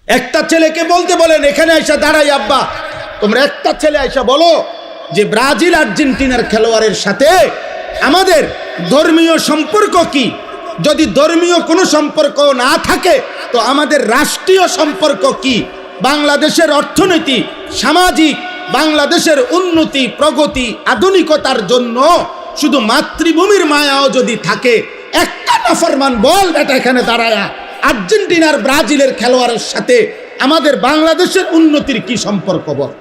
একটা ছেলেকে বলতে বলেন, এখানে আইসা দাঁড়াই আব্বা, তোমরা একটা ছেলে আইসা বলো যে ব্রাজিল আর্জেন্টিনার খেলোয়াড়ের সাথে আমাদের ধর্মীয় সম্পর্ক কি? যদি ধর্মীয় কোনো সম্পর্ক না থাকে তো আমাদের রাষ্ট্রীয় সম্পর্ক কি? বাংলাদেশের অর্থনীতি, সামাজিক, বাংলাদেশের উন্নতি, প্রগতি, আধুনিকতার জন্য শুধু মাতৃভূমির মায়াও যদি থাকে, একটা নাফরমান বল বেটা এখানে দাঁড়ায়া আর্জেন্টিনার ব্রাজিলের খেলোয়াড়ের সাথে আমাদের বাংলাদেশের উন্নতির কি সম্পর্ক বল?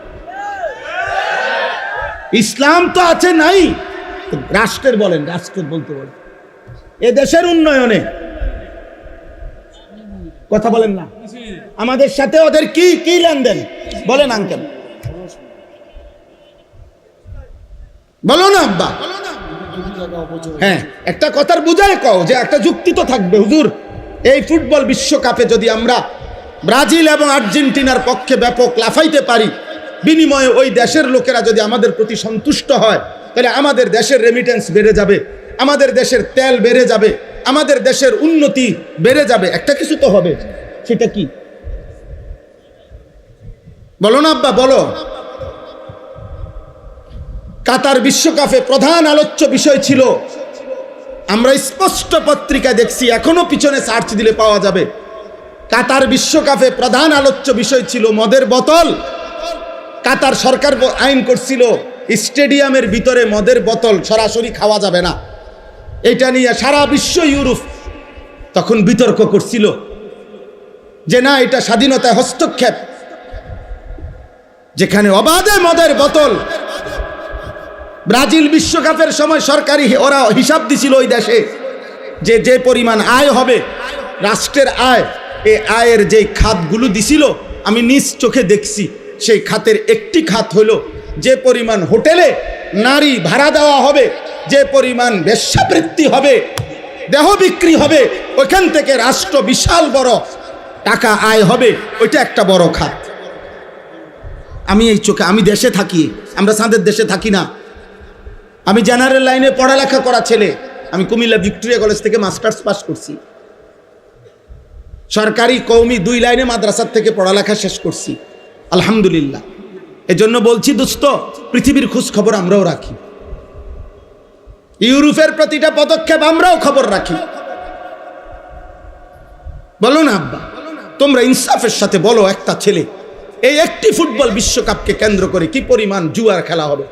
ইসলাম তো আছে নাই, রাষ্ট্রের বলেন, রাষ্ট্রের বলতে বলেন, এ দেশের উন্নয়নে কথা বলেন না, আমাদের সাথে ওদের কি কি লেনদেন বলেন আঙ্কেল, বলো না আব্বা। হ্যাঁ, একটা কথার বুঝায় কও যে একটা যুক্তি তো থাকবে। হুজুর, এই ফুটবল বিশ্বকাপে যদি আমরা ব্রাজিল এবং আর্জেন্টিনার পক্ষে ব্যাপক লাফাইতে পারি, বিনিময়ে ওই দেশের লোকেরা যদি আমাদের প্রতি সন্তুষ্ট হয়, তাহলে আমাদের দেশের রেমিটেন্স বেড়ে যাবে, আমাদের দেশের তেল বেড়ে যাবে, আমাদের দেশের উন্নতি বেড়ে যাবে। একটা কিছু তো হবে, সেটা কি বলো না আব্বা, বলো। কাতার বিশ্বকাপে প্রধান আলোচ্য বিষয় ছিল, আমরা স্পষ্ট পত্রিকায় দেখছি, এখনো পিছনে সার্চ দিলে পাওয়া যাবে, কাতার বিশ্বকাপে প্রধান আলোচ্য বিষয় ছিল মদের বোতল। কাতার সরকার আইন করছিল স্টেডিয়ামের ভিতরে মদের বোতল সরাসরি খাওয়া যাবে না। এটা নিয়ে সারা বিশ্ব, ইউরোপ তখন বিতর্ক করছিল যে না, এটা স্বাধীনতায় হস্তক্ষেপ, যেখানে অবাধে মদের বোতল। ব্রাজিল বিশ্বকাপের সময় সরকারি ওরা হিসাব দিছিল ওই দেশে যে যে পরিমাণ আয় হবে, রাষ্ট্রের আয়, এই আয়ের যে খাতগুলো দিছিল আমি নিজ চোখে দেখছি, সেই খাতের একটি খাত হলো যে পরিমাণ হোটেলে নারী ভাড়া দেওয়া হবে, যে পরিমাণ বেশ্যাবৃত্তি হবে, দেহ বিক্রি হবে, ওইখান থেকে রাষ্ট্র বিশাল বড় টাকা আয় হবে, ওইটা একটা বড় খাত। আমি এই চোখে, আমি দেশে থাকি, আমরা চাঁদের দেশে থাকি না। আমি জেনারেল লাইনে পড়ালেখা করা ছেলে, আমি কুমিল্লা ভিক্টোরিয়া কলেজ থেকে মাস্টার্স পাস করছি, সরকারি কওমি 2 লাইনে মাদ্রাসার থেকে পড়ালেখা শেষ করছি, আলহামদুলিল্লাহ। এজন্য বলছি দোস্ত, পৃথিবীর খোঁজ খবর আমরাও রাখি, ইউরোপের প্রতিটা পদক্ষেপ আমরাও খবর রাখি। বলো না আব্বা, তোমরা ইনসাফের সাথে বলো, একটা ছেলে, এই একটি ফুটবল বিশ্বকাপকে কেন্দ্র করে কি পরিমাণ জুয়ার খেলা হবে?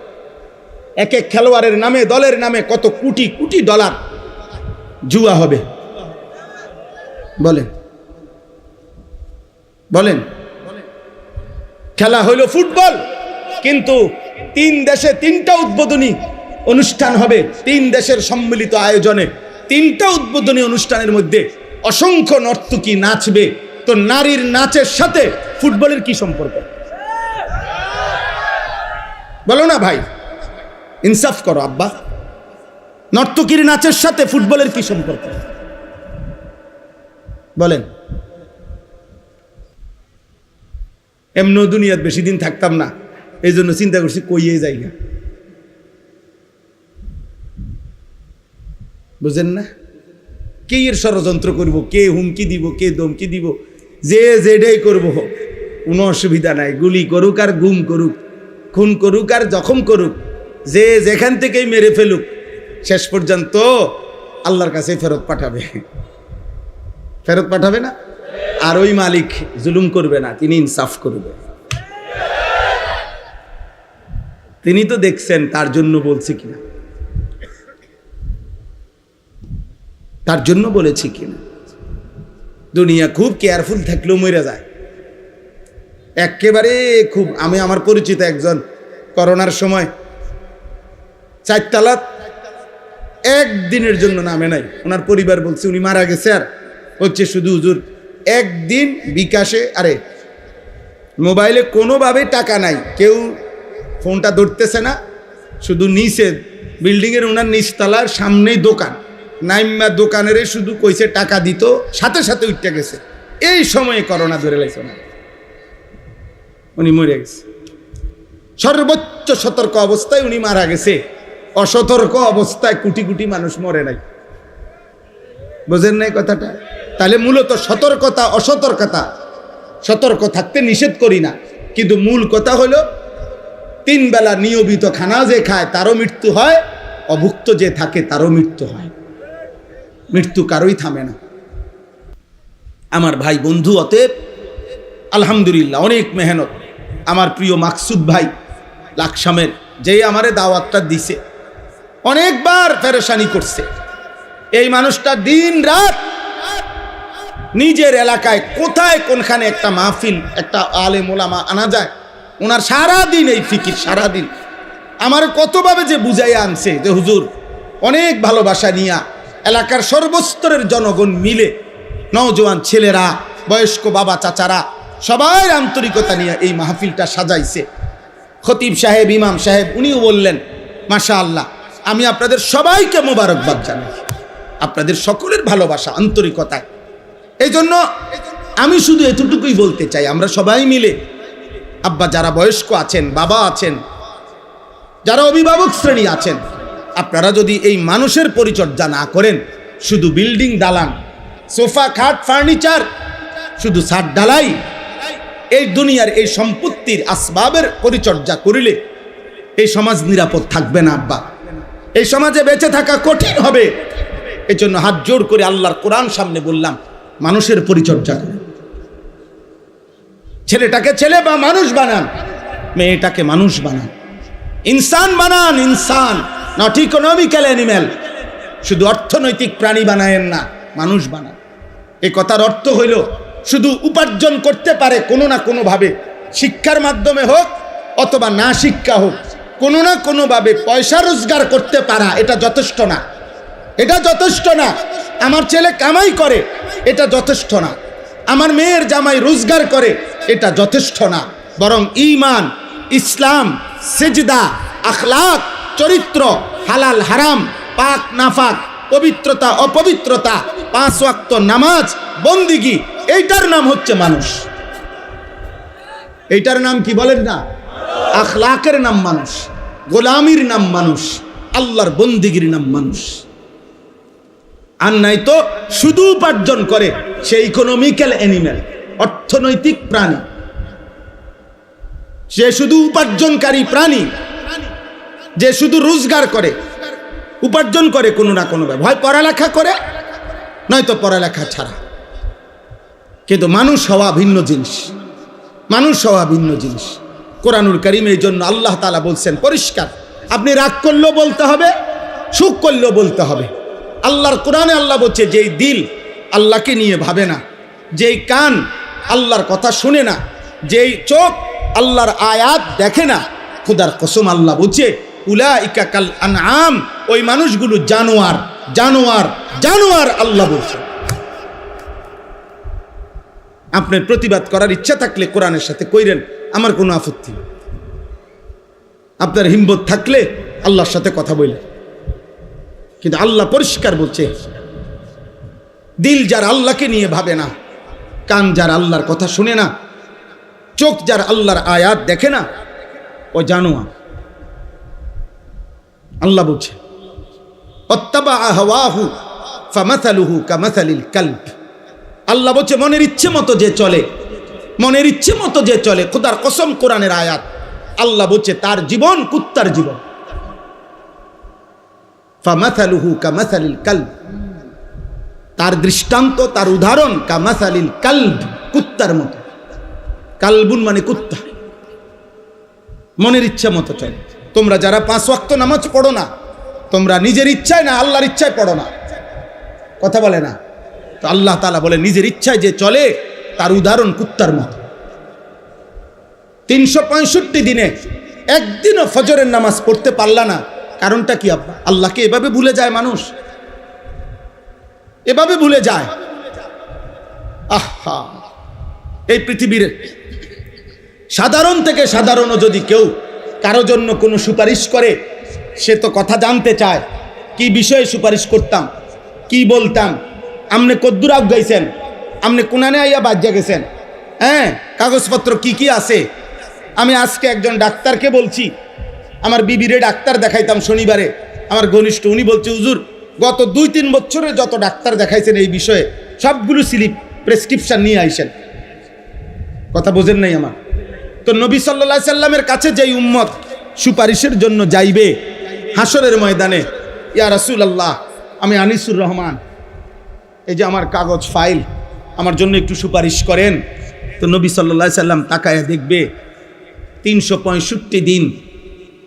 এক এক খেলোয়াড়ের নামে, দলের নামে কত কোটি কোটি ডলার জুয়া হবে, বলেন বলেন। খেলা হইল ফুটবল, কিন্তু 3 দেশে 3টা উদ্বোধনী অনুষ্ঠান হবে, 3 দেশের সম্মিলিত আয়োজনে 3টা উদ্বোধনী অনুষ্ঠানের মধ্যে অসংখ্য নর্তকী নাচবে। তো নারীর নাচের সাথে ফুটবলের কি সম্পর্ক? বলো না ভাই, ইনসাফ করো আব্বা, নর্তকীর নাচের সাথে ফুটবলের কি সম্পর্ক বলেন? এমন দুনিয়াত বেশি দিন থাকতাম না, এই জন্য চিন্তা করছি কইয়ে যাই না, বুঝেন না? কে এর ষড়যন্ত্র করবো, কে হুমকি দিব, কে ধমকি দিব, যে যেটাই করবো কোনো অসুবিধা নাই। গুলি করুক আর গুম করুক, খুন করুক আর জখম করুক, যে যেখান থেকেই মেরে ফেলুক, শেষ পর্যন্ত আল্লাহর কাছে ফেরত পাঠাবে, ফেরত পাঠাবে না? আর ওই মালিক জুলুম করবে না, তিনি ইনসাফ করবে। তিনি তো দেখছেন, তার জন্য বলছি কিনা, তার জন্য বলেছি কিনা। দুনিয়া খুব কেয়ারফুল থাকলেও মরে যায় একেবারে খুব। আমি আমার পরিচিত একজন করোনার সময় 4 তালা একদিনের জন্য নামে নাই, ওনার পরিবার বলছে উনি মারা গেছে, আর হচ্ছে শুধু হুজুর একদিন বিকাশে, আরে মোবাইলে কোনোভাবে টাকা নাই, কেউ ফোনটা ধরতেছে না, শুধু নিচে বিল্ডিংয়ের ওনার নিচতলার সামনেই দোকান, নাইম্মা দোকানের শুধু কইছে টাকা দিত, সাথে সাথে উঠতে গেছে। এই সময়ে করোনা ধরে লাগছে না, উনি মরে গেছে। সর্বোচ্চ সতর্ক অবস্থায় উনি মারা গেছে, অসতর্ক অবস্থায় কোটি কোটি মানুষ মরে নাই। বোঝেন নাই কথাটা? তাহলে মূলত সতর্কতা অসতর্কতা সতর্ক থাকতে নিষেধ করি না, কিন্তু মূল কথা হলো 3 বেলা নিয়মিত খানা যে খায় তারও মৃত্যু হয়, অভুক্ত যে থাকে তারও মৃত্যু হয়। মৃত্যু কারোই থামে না আমার ভাই বন্ধু। অতএব আলহামদুলিল্লাহ অনেক মেহনত আমার প্রিয় মাকসুদ ভাই লাকসামের, যে আমারে দাওয়াতটা দিছে, অনেকবার পেরেশানি করছে। এই মানুষটা দিন রাত নিজের এলাকায় কোথায় কোনখানে একটা মাহফিল, একটা আলেম ওলামা আনা যায়, ওনার সারাদিন এই ফিকির, সারাদিন আমার কতভাবে যে বুঝাইয়া আনছে যে হুজুর অনেক ভালোবাসা নিয়া এলাকার সর্বস্তরের জনগণ মিলে, নওজোয়ান ছেলেরা, বয়স্ক বাবা চাচারা সবাই আন্তরিকতা নিয়ে এই মাহফিলটা সাজাইছে। খতিব সাহেব, ইমাম সাহেব উনিও বললেন মাশাআল্লাহ, আমি আপনাদের সবাইকে মোবারকবাদ জানাই, আপনাদের সকলের ভালোবাসা আন্তরিকতায়। এই জন্য আমি শুধু এতটুকুই বলতে চাই, আমরা সবাই মিলে, আব্বা যারা বয়স্ক আছেন, বাবা আছেন, যারা অভিভাবক শ্রেণী আছেন, আপনারা যদি এই মানুষের পরিচর্যা না করেন, শুধু বিল্ডিং দালান, সোফা খাট ফার্নিচার, শুধু ছাদ ঢালাই, এই দুনিয়ার এই সম্পত্তির আসবাবের পরিচর্যা করিলে এই সমাজ নিরাপদ থাকবে না আব্বা, এই সমাজে বেঁচে থাকা কঠিন হবে। এই জন্য হাত জোর করে আল্লাহর কোরআন সামনে বললাম, মানুষের পরিচর্যা করুন। ছেলেটাকে ছেলে বা মানুষ বানান, মেয়েটাকে মানুষ বানান, ইনসান বানান, ইনসান, নট ইকোনমিক্যাল অ্যানিম্যাল। শুধু অর্থনৈতিক প্রাণী বানায়েন না, মানুষ বানান। এই কথার অর্থ হইল শুধু উপার্জন করতে পারে কোনো না কোনোভাবে, শিক্ষার মাধ্যমে হোক অথবা না শিক্ষা হোক, কোনো না কোনোভাবে পয়সা রোজগার করতে পারা, এটা যথেষ্ট না, এটা যথেষ্ট না। আমার ছেলে কামাই করে, এটা যথেষ্ট না। আমার মেয়ের জামাই রোজগার করে, এটা যথেষ্ট না। বরং ঈমান, ইসলাম, সিজদা, আখলাক, চরিত্র, হালাল হারাম, পাক নাফাক, পবিত্রতা অপবিত্রতা, 5 ওয়াক্ত নামাজ, বন্দিগি, এইটার নাম হচ্ছে মানুষ। এইটার নাম কি বলেন না? আখলাকের নাম মানুষ, গোলামির নাম মানুষ, আল্লাহর বন্দিগির নাম মানুষ। আর নাই তো শুধু উপার্জন করে, সে ইকোনমিক্যাল অ্যানিম্যাল, অর্থনৈতিক প্রাণী, সে শুধু উপার্জনকারী প্রাণী, যে শুধু রোজগার করে, উপার্জন করে কোনো না কোনোভাবে, হয় পড়ালেখা করে নয়তো পড়ালেখা ছাড়া। কিন্তু মানুষ হওয়া ভিন্ন জিনিস, মানুষ হওয়া ভিন্ন জিনিস। কোরআনুল কারীম এই জন্য আল্লাহ তাআলা বলছেন পরিষ্কার, আপনি রাগ করলেও বলতে হবে, সুখ করলেও বলতে হবে। আল্লাহর কোরআনে আল্লাহ বলছে, যেই দিল আল্লাহকে নিয়ে ভাবে না, যেই কান আল্লাহর কথা শুনে না, যেই চোখ আল্লাহর আয়াত দেখে না, খোদার কসম আল্লাহ বলছে উলাইকা কাল আনআম, ওই মানুষগুলো জানোয়ার, জানোয়ার, জানোয়ার। আল্লাহ বলছে। আপনার প্রতিবাদ করার ইচ্ছা থাকলে কোরআনের সাথে কইরেন, আমার কোনো আপত্তি নেই। আপনার হিম্মত থাকলে আল্লাহর সাথে কথা বলেন। কিন্তু আল্লাহ পরিষ্কার বলছে, দিল যার আল্লাহকে নিয়ে ভাবে না, কান যার আল্লাহর কথা শুনে না, চোখ যার আল্লাহর আয়াত দেখে না, ও জানোয়ার। আল্লাহ বলছে অত্তাবা হাওয়াহু ফামাসালুহু কামাসালিল কালব। আল্লাহ বলছে মনের ইচ্ছে মতো যে চলে, মনের ইচ্ছে মতো যে চলে, খোদার কসম কোরআনের আয়াত, আল্লাহ বলছে তার জীবন কুত্তার জীবন। ফামাসালুহু কামাসালিল কালব, তার দৃষ্টান্ত, তার উদাহরণ কামাসালিল কালব, কুত্তার মতো। কালবুন মানে কুত্তা। মনের ইচ্ছা মতো চলে। তোমরা যারা 5 ওয়াক্ত নামাজ পড়ো না, তোমরা নিজের ইচ্ছায় না আল্লাহর ইচ্ছায় পড়ো না, কথা বলে না। তো আল্লাহ তাআলা বলে নিজের ইচ্ছায় যে চলে তার উদাহরণ কুত্তার মতো। 365 দিনে একদিনও ফজরের নামাজ পড়তে পারলা না, কারণটা কি আব্বা? আল্লাহকে এভাবে ভুলে যায় মানুষ, এভাবে ভুলে যায়। আহা, এই পৃথিবীর সাধারণ থেকে সাধারণও যদি কেউ কারো জন্য কোনো সুপারিশ করে, সে তো কথা জানতে চায়, কি বিষয়ে সুপারিশ করতাম, কি বলতাম, আমনে কদ্দুর আগাইছেন, আমনে কোনানে আইয়া বাজ্যা গেছেন, হ্যাঁ কাগজপত্র কি কি আছে। আমি আজকে একজন ডাক্তারকে বলছি, আমার বিবিরে ডাক্তার দেখাইতাম শনিবারে, আমার ঘনিষ্ঠ, উনি বলছে হুজুর গত 2-3 বছরে যত ডাক্তার দেখাইছেন এই বিষয়ে সবগুলো স্লিপ প্রেসক্রিপশন নিয়ে আইসেন। কথা বোঝেন নাই আমার? তো নবী সাল্লাল্লাহু আলাইহি সাল্লামের কাছে যেই উম্মত সুপারিশের জন্য যাইবে হাসরের ময়দানে, ইয়া রাসূলুল্লাহ আমি আনিসুর রহমান, এই যে আমার কাগজ ফাইল, আমার জন্য একটু সুপারিশ করেন। তো নবী সাল্লাল্লাহু আলাইহি সাল্লাম তাকায়া দেখবে 365 দিন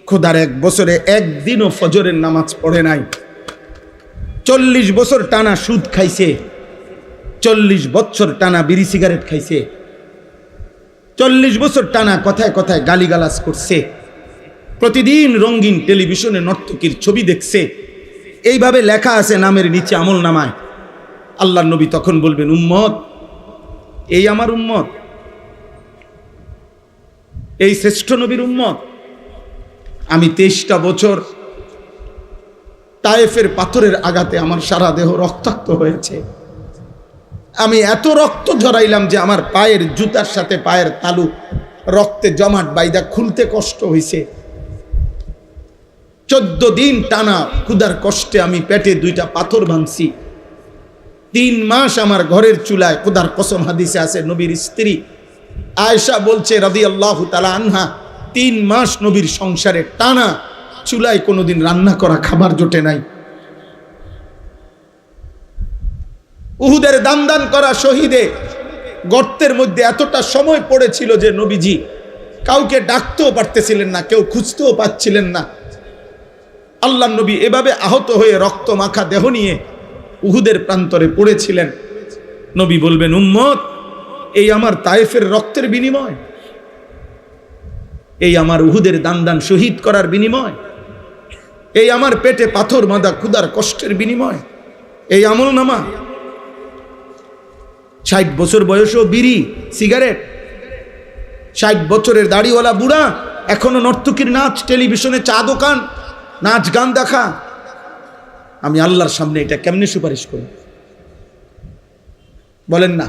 খোদার এক বছরে একদিনও ফজরের নামাজ পড়ে নাই, 40 বছর টানা সুদ খাইছে, 40 বছর টানা বিড়ি সিগারেট খাইছে, 40 বছর টানা কথায় কথায় গালিগালাজ করছে, প্রতিদিন রঙিন টেলিভিশনে নর্তকীর ছবি দেখছে, এইভাবে লেখা আছে নামের নিচে আমল নামায়। আল্লাহর নবী তখন বলবেন, উম্মত, এই আমার উম্মত, এই শ্রেষ্ঠ নবীর উম্মত। আমি 23টা বছর তায়েফের পাথরের আঘাতে আমার সারা দেহ রক্তাক্ত হয়েছে, আমি এত রক্ত ঝরাইলাম যে আমার পায়ের জুতার সাথে পায়ের তালু রক্তে জমাট বাইদা খুলতে কষ্ট হয়েছে। 14 দিন টানা ক্ষুধার কষ্টে আমি পেটে 2টা পাথর ভাঙছি। 3 মাস আমার ঘরের চুলায়, খোদার কসম হাদিসে আছে, নবীর স্ত্রী আয়েশা বলছে রাদিয়াল্লাহু তাআলা আনহা, 3 মাস নবীর সংসারে টানা চুলায় কোনোদিন রান্না করা খাবার জোটে নাই। উহুদের দান করা শহীদে গর্তের মধ্যে এতটা সময় পড়েছিল যে নবীজি কাউকে ডাকতেও পারতেছিলেন না, কেউ খুঁজতেও পাচ্ছিলেন না। আল্লাহর নবী এভাবে আহত হয়ে রক্ত মাখা দেহ নিয়ে উহুদের প্রান্তরে পড়েছিলেন। নবী বলবেন, উম্মত, এই আমার তায়েফের রক্তের বিনিময়, এই আমার উহুদের দান শহীদ করার বিনিময়, এই আমার পেটে পাথর বাঁধা ক্ষুধার কষ্টের বিনিময়, এই আমল নামা। 60 বছর বয়সেও বিড়ি সিগারেট, 60 বছরের দাড়িওয়ালা বুড়া এখনো নর্তকীর নাচ, টেলিভিশনে চা দোকান, নাচ গান দেখা। আমি আল্লাহর সামনে এটা কেমনে সুপারিশ করি বলেন না?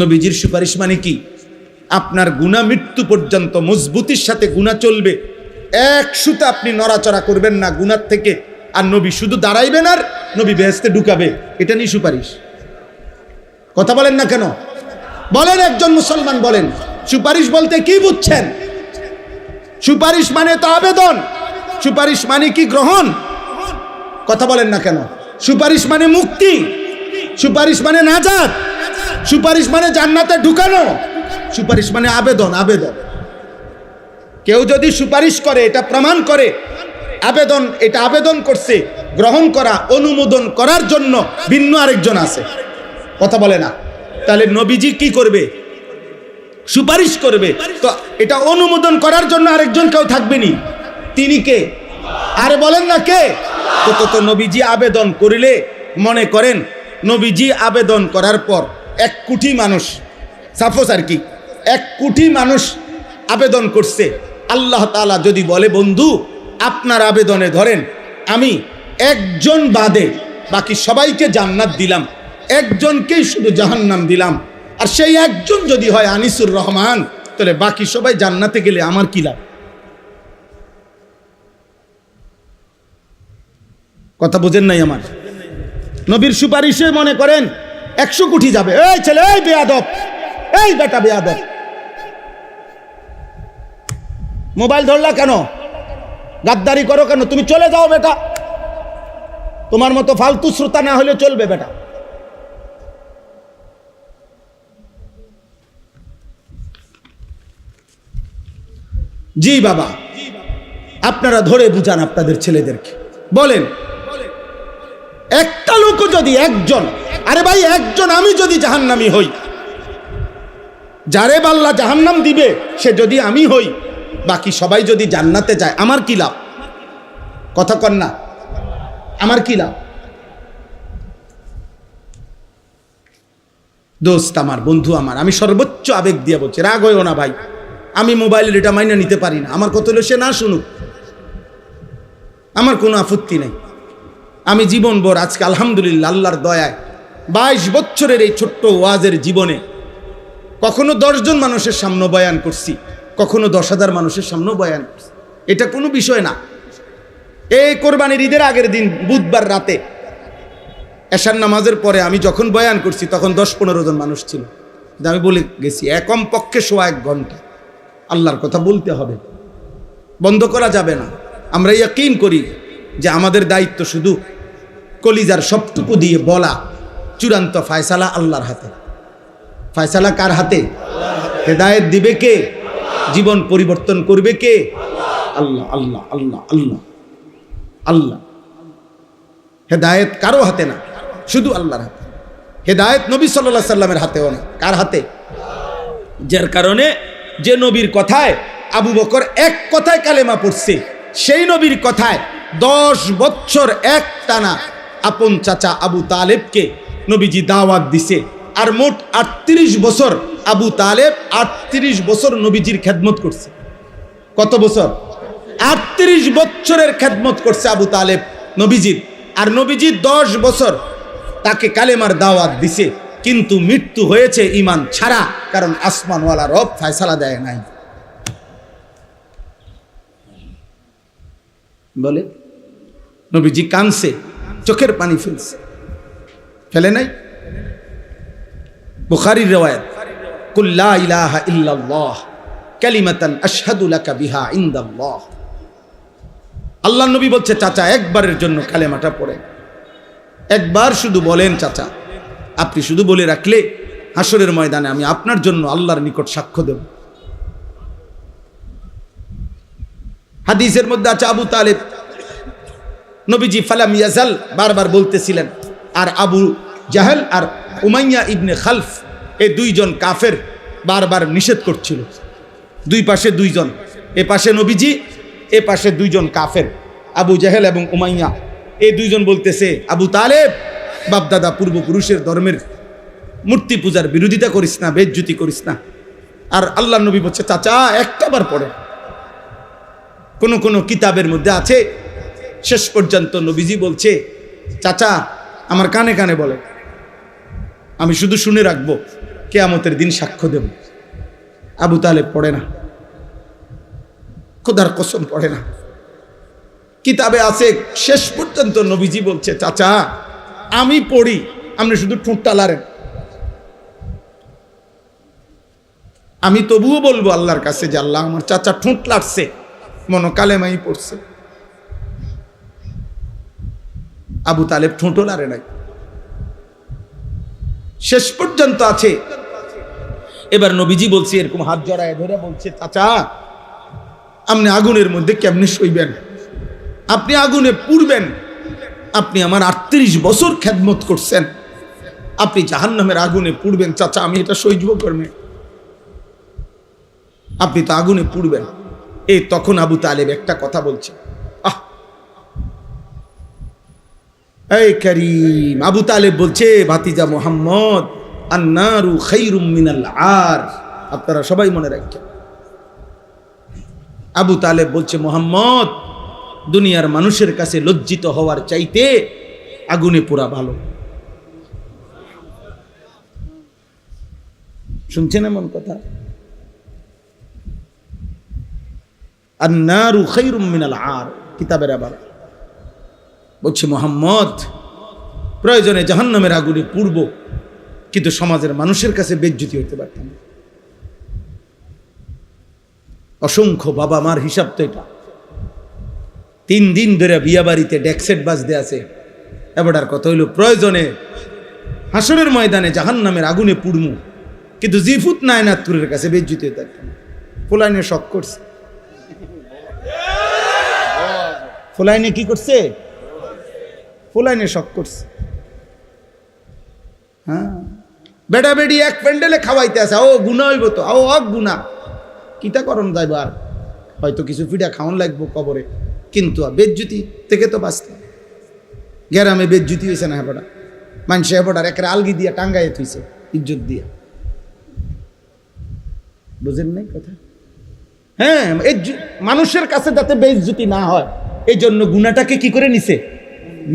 নবীজির সুপারিশ মানে কি? আপনার গুনাহ মৃত্যু পর্যন্ত মজবুতির সাথে গুনাহ চলবে, এক সুতা আপনি নড়াচড়া করবেন না গুনার থেকে, আর নবী শুধু দাঁড়াইবেন আর নবী বেহেশতে ঢুকাবে, এটা নিয়ে সুপারিশ। কথা বলেন না কেন? বলেন, একজন মুসলমান বলেন, সুপারিশ বলতে কি বুঝছেন? সুপারিশ মানে তো আবেদন, সুপারিশ মানে কি গ্রহণ? কথা বলেন না কেন? সুপারিশ মানে মুক্তি, সুপারিশ মানে নাজাত, সুপারিশ মানে জান্নাতে ঢুকানো, সুপারিশ মানে আবেদন। আবেদন, কেউ যদি সুপারিশ করে এটা প্রমাণ করে আবেদন, এটা আবেদন করছে, গ্রহণ করা, অনুমোদন করার জন্য ভিন্ন আরেকজন আছে। কথা বলে না? তাহলে নবীজি কি করবে? সুপারিশ করবে, তো এটা অনুমোদন করার জন্য আরেকজন কেউ থাকবেনি, তিনি কে? আরে বলেন না কে? তো নবীজি আবেদন করিলে, মনে করেন নবীজি আবেদন করার পর 1 কোটি মানুষ, সাপোজ আর কি 1 কোটি মানুষ আবেদন করছে, আল্লাহ তাআলা যদি বলে, বন্ধু আপনার আবেদনে ধরেন আমি একজন বাদে বাকি সবাইকে জান্নাত দিলাম, একজনকেই শুধু জাহান্নাম দিলাম, আর সেই একজন যদি হয় আনিসুর রহমান, তাহলে বাকি সবাই জান্নাতে গেলে আমার কি লাভ? কথা বোঝেন নাই আমার? নবীর সুপারিশে মনে করেন 100 কোটি যাবে। এই ছেলে, এই বেয়াদব, এই বেটা বেয়াদব, মোবাইল ধরলা কেন? গাদ্দারি করো কেন? তুমি চলে যাও বেটা, তোমার মতো ফালতু শ্রোতা না হলে চলবে বেটা। জি বাবা, আপনারা ধরে বুঝান আপনাদের ছেলেদেরকে, বলেন একটা লোক যদি, একজন, আরে ভাই একজন, আমি যদি জাহান্নামী হই, যারে আল্লাহ জাহান্নাম দিবে সে যদি আমি হই, বাকি সবাই যদি জান্নাতে যায়, আমার কি লাভ? কথা কন না, আমার কি লাভ? দোস্ত আমার, বন্ধু আমার, আমি সর্বোচ্চ আবেগ দিয়ে বলছি, রাগ হইও না ভাই, আমি মোবাইলের এটা মাইনা নিতে পারি না, আমার কথা হলো সে না শুনুক, আমার কোনো আপত্তি নেই। আমি জীবনভর আজকে আলহামদুলিল্লাহ আল্লাহর দয়ায় 22 বছরের এই ছোট্ট ওয়াজের জীবনে কখনো 10 জন মানুষের সামনে বয়ান করছি, কখনো 10,000 মানুষের সামনেও বয়ান করছি, এটা কোনো বিষয় না। এই কোরবানির ঈদের আগের দিন বুধবার রাতে এশার নামাজের পরে আমি যখন বয়ান করছি তখন 10-15 জন মানুষ ছিল, আমি বলে গেছি একম পক্ষে 1 ঘন্টা আল্লাহর কথা বলতে হবে, বন্ধ করা যাবে না। আমরা ইয়াকিন করি যে আমাদের দায়িত্ব শুধু কলিজার সবটুকু দিয়ে বলা, চূড়ান্ত ফয়সালা আল্লাহর হাতে। ফয়সালা কার হাতে? হেদায়েত দিবে কে? জীবন পরিবর্তন করবে কে? আল্লাহ আল্লাহ আল্লাহ আল্লাহ আল্লাহ। হেদায়েত কারো হাতে না, শুধু আল্লাহর হাতে। হেদায়েত নবী সাল্লাল্লাহু আলাইহি সাল্লামের হাতেও না, কার হাতে? যার কারণে যে নবীর কথায় আবু বকর এক কথায় কালেমা পড়ছে, সেই নবীর কথায় 10 বছর একটানা আপন চাচা আবু তালেবকে নবীজি দাওয়াত দিছে। আর মোট 38 বছর আবু তালেব 38 বছর নবীজির খেদমত করছে। কত বছর? 38 বছরের খেদমত করছে আবু তালেব নবীজির। আর নবীজি 10 বছর তাকে কালেমার দাওয়াত দিছে, কিন্তু মৃত্যু হয়েছে ঈমান ছাড়া, কারণ আসমানওয়ালা রব ফয়সালা দেয় নাই। বলে নবীজি কানছে, চোখের পানি ফেলছে, ফেলে নাই? বুখারীর riwayat, কুল লা ইলাহা ইল্লাল্লাহ কালিমাতান আশহাদু লাকা বিহা ইনদাল্লাহ। আল্লাহর নবী বলছে, চাচা একবারের জন্য কালেমাটা পড়ে, একবার শুধু বলেন চাচা, আপনি শুধু বলে রাখলে হাসরের ময়দানে আমি আপনার জন্য আল্লাহর নিকট সাক্ষ্য দেব। হাদিসের মধ্যে আছে আবু তালেব নবীজি ফালাম ইয়াজাল বারবার বলতেছিলেন, আর আবু জাহেল আর উমাইয়া ইবনে খালফ এই 2 জন কাফের বারবার নিষেধ করছিল। 2 পাশে 2 জন, এ পাশে নবীজি, এ পাশে 2 জন কাফের, আবু জাহেল এবং উমাইয়া। এই 2 জন বলতেছে, আবু তালেব বাপদাদা পূর্বপুরুষের ধর্মের মূর্তি পূজার বিরোধিতা করিস না, বেজ্জতি করিস না। আর আল্লাহ নবী বলছে, চাচা একটাবার পড়ে। কোন কিতাবের মধ্যে আছে শেষ পর্যন্ত নবীজি বলছে, চাচা আমার কানে কানে বলে, আমি শুধু শুনে রাখবো, কিয়ামতের দিন সাক্ষ্য দেব। আবু তালেব পড়ে না, খোদার কসম পড়ে না। কিতাবে আছে শেষ পর্যন্ত নবীজি বলছে, চাচা আমি পড়ি, আপনি শুধু ঠোঁটটা লাড়েন, আমি তবুও বলবো আল্লাহর কাছে যে আল্লাহ আমার চাচা ঠোঁট লাড়ছে, মনো কালেমাই পড়ছে। আবু তালেব ঠোঁটও লাড়ে নাই, শেষ পর্যন্ত আছে। এবার নবীজি বলছে, এরকম হাত জড়ায় ধরে বলছে, চাচা আপনি আগুনের মধ্যে কেমনে সইবেন? আপনি আগুনে পুড়বেন, আপনি আমার 38 বছর খেদমত করছেন, আপনি জাহান্নামের আগুনে পুড়বেন, চাচা আমি এটা সহ্য করবে, আপনি তো আগুনে পুড়বেন। এই তখন আবু তালেব একটা কথা বলছে, এই করিম, আবু তালেব বলছে, ভাতিজা মুহাম্মদ, আন্নারু খায়রুম মিনাল আর। আপনারা সবাই মনে রাখবেন, আবু তালেব বলছে, মুহাম্মদ দুনিয়ার মানুষের কাছে লজ্জিত হওয়ার চাইতে আগুনে পোড়া ভালো। শুনছেন এমন কথা? আন্নারু খায়রুম মিনাল আর, কিতাবের আবার বলছে, মুহাম্মদ প্রয়োজনে জাহান্নামের আগুনে পুড়ব, কিন্তু সমাজের মানুষের কাছে বেজ্জতি হতে পারতাম না। অসংখ্য বাবা মার হিসাব তো এটা। 3 দিন ধরে বিয়া বাড়িতে ডেকসেট বাজতে আছে, এবারটার কথা হইল প্রয়োজনে হাসরের ময়দানে জাহান্নামের আগুনে পুড়মু, কিন্তু জিফুত নায়নাতুরের কাছে বেজ্জতি হতে পারতাম না। ফুলাইনে শখ করছে, ফুলাইনে কি করছে? ফুলাইনে শখ করছে। হ্যাঁ, বেটা বেডি এক প্যান্ডেলে খাওয়াইতে আছে, ও গুণা হইব তো, ও অক গুণা, কিতা করণ যাইবার, হয়তো কিছু পিঠা খাওয়ান লাগবো কবরে, কিন্তু বেজ্জুতি থেকে তো বাঁচতে। গ্রামে বেজ্জুতি হয়েছে না, হেপড়া মানুষ হেপড়ার একটা আলগি দিয়া টাঙ্গাইয়ে থুইছে ইজ্জত দিয়া, বুঝেন নাই কথা? হ্যাঁ, মানুষের কাছে যাতে বেজ্জুতি না হয়, এই জন্য গুণাটাকে কি করে নিছে?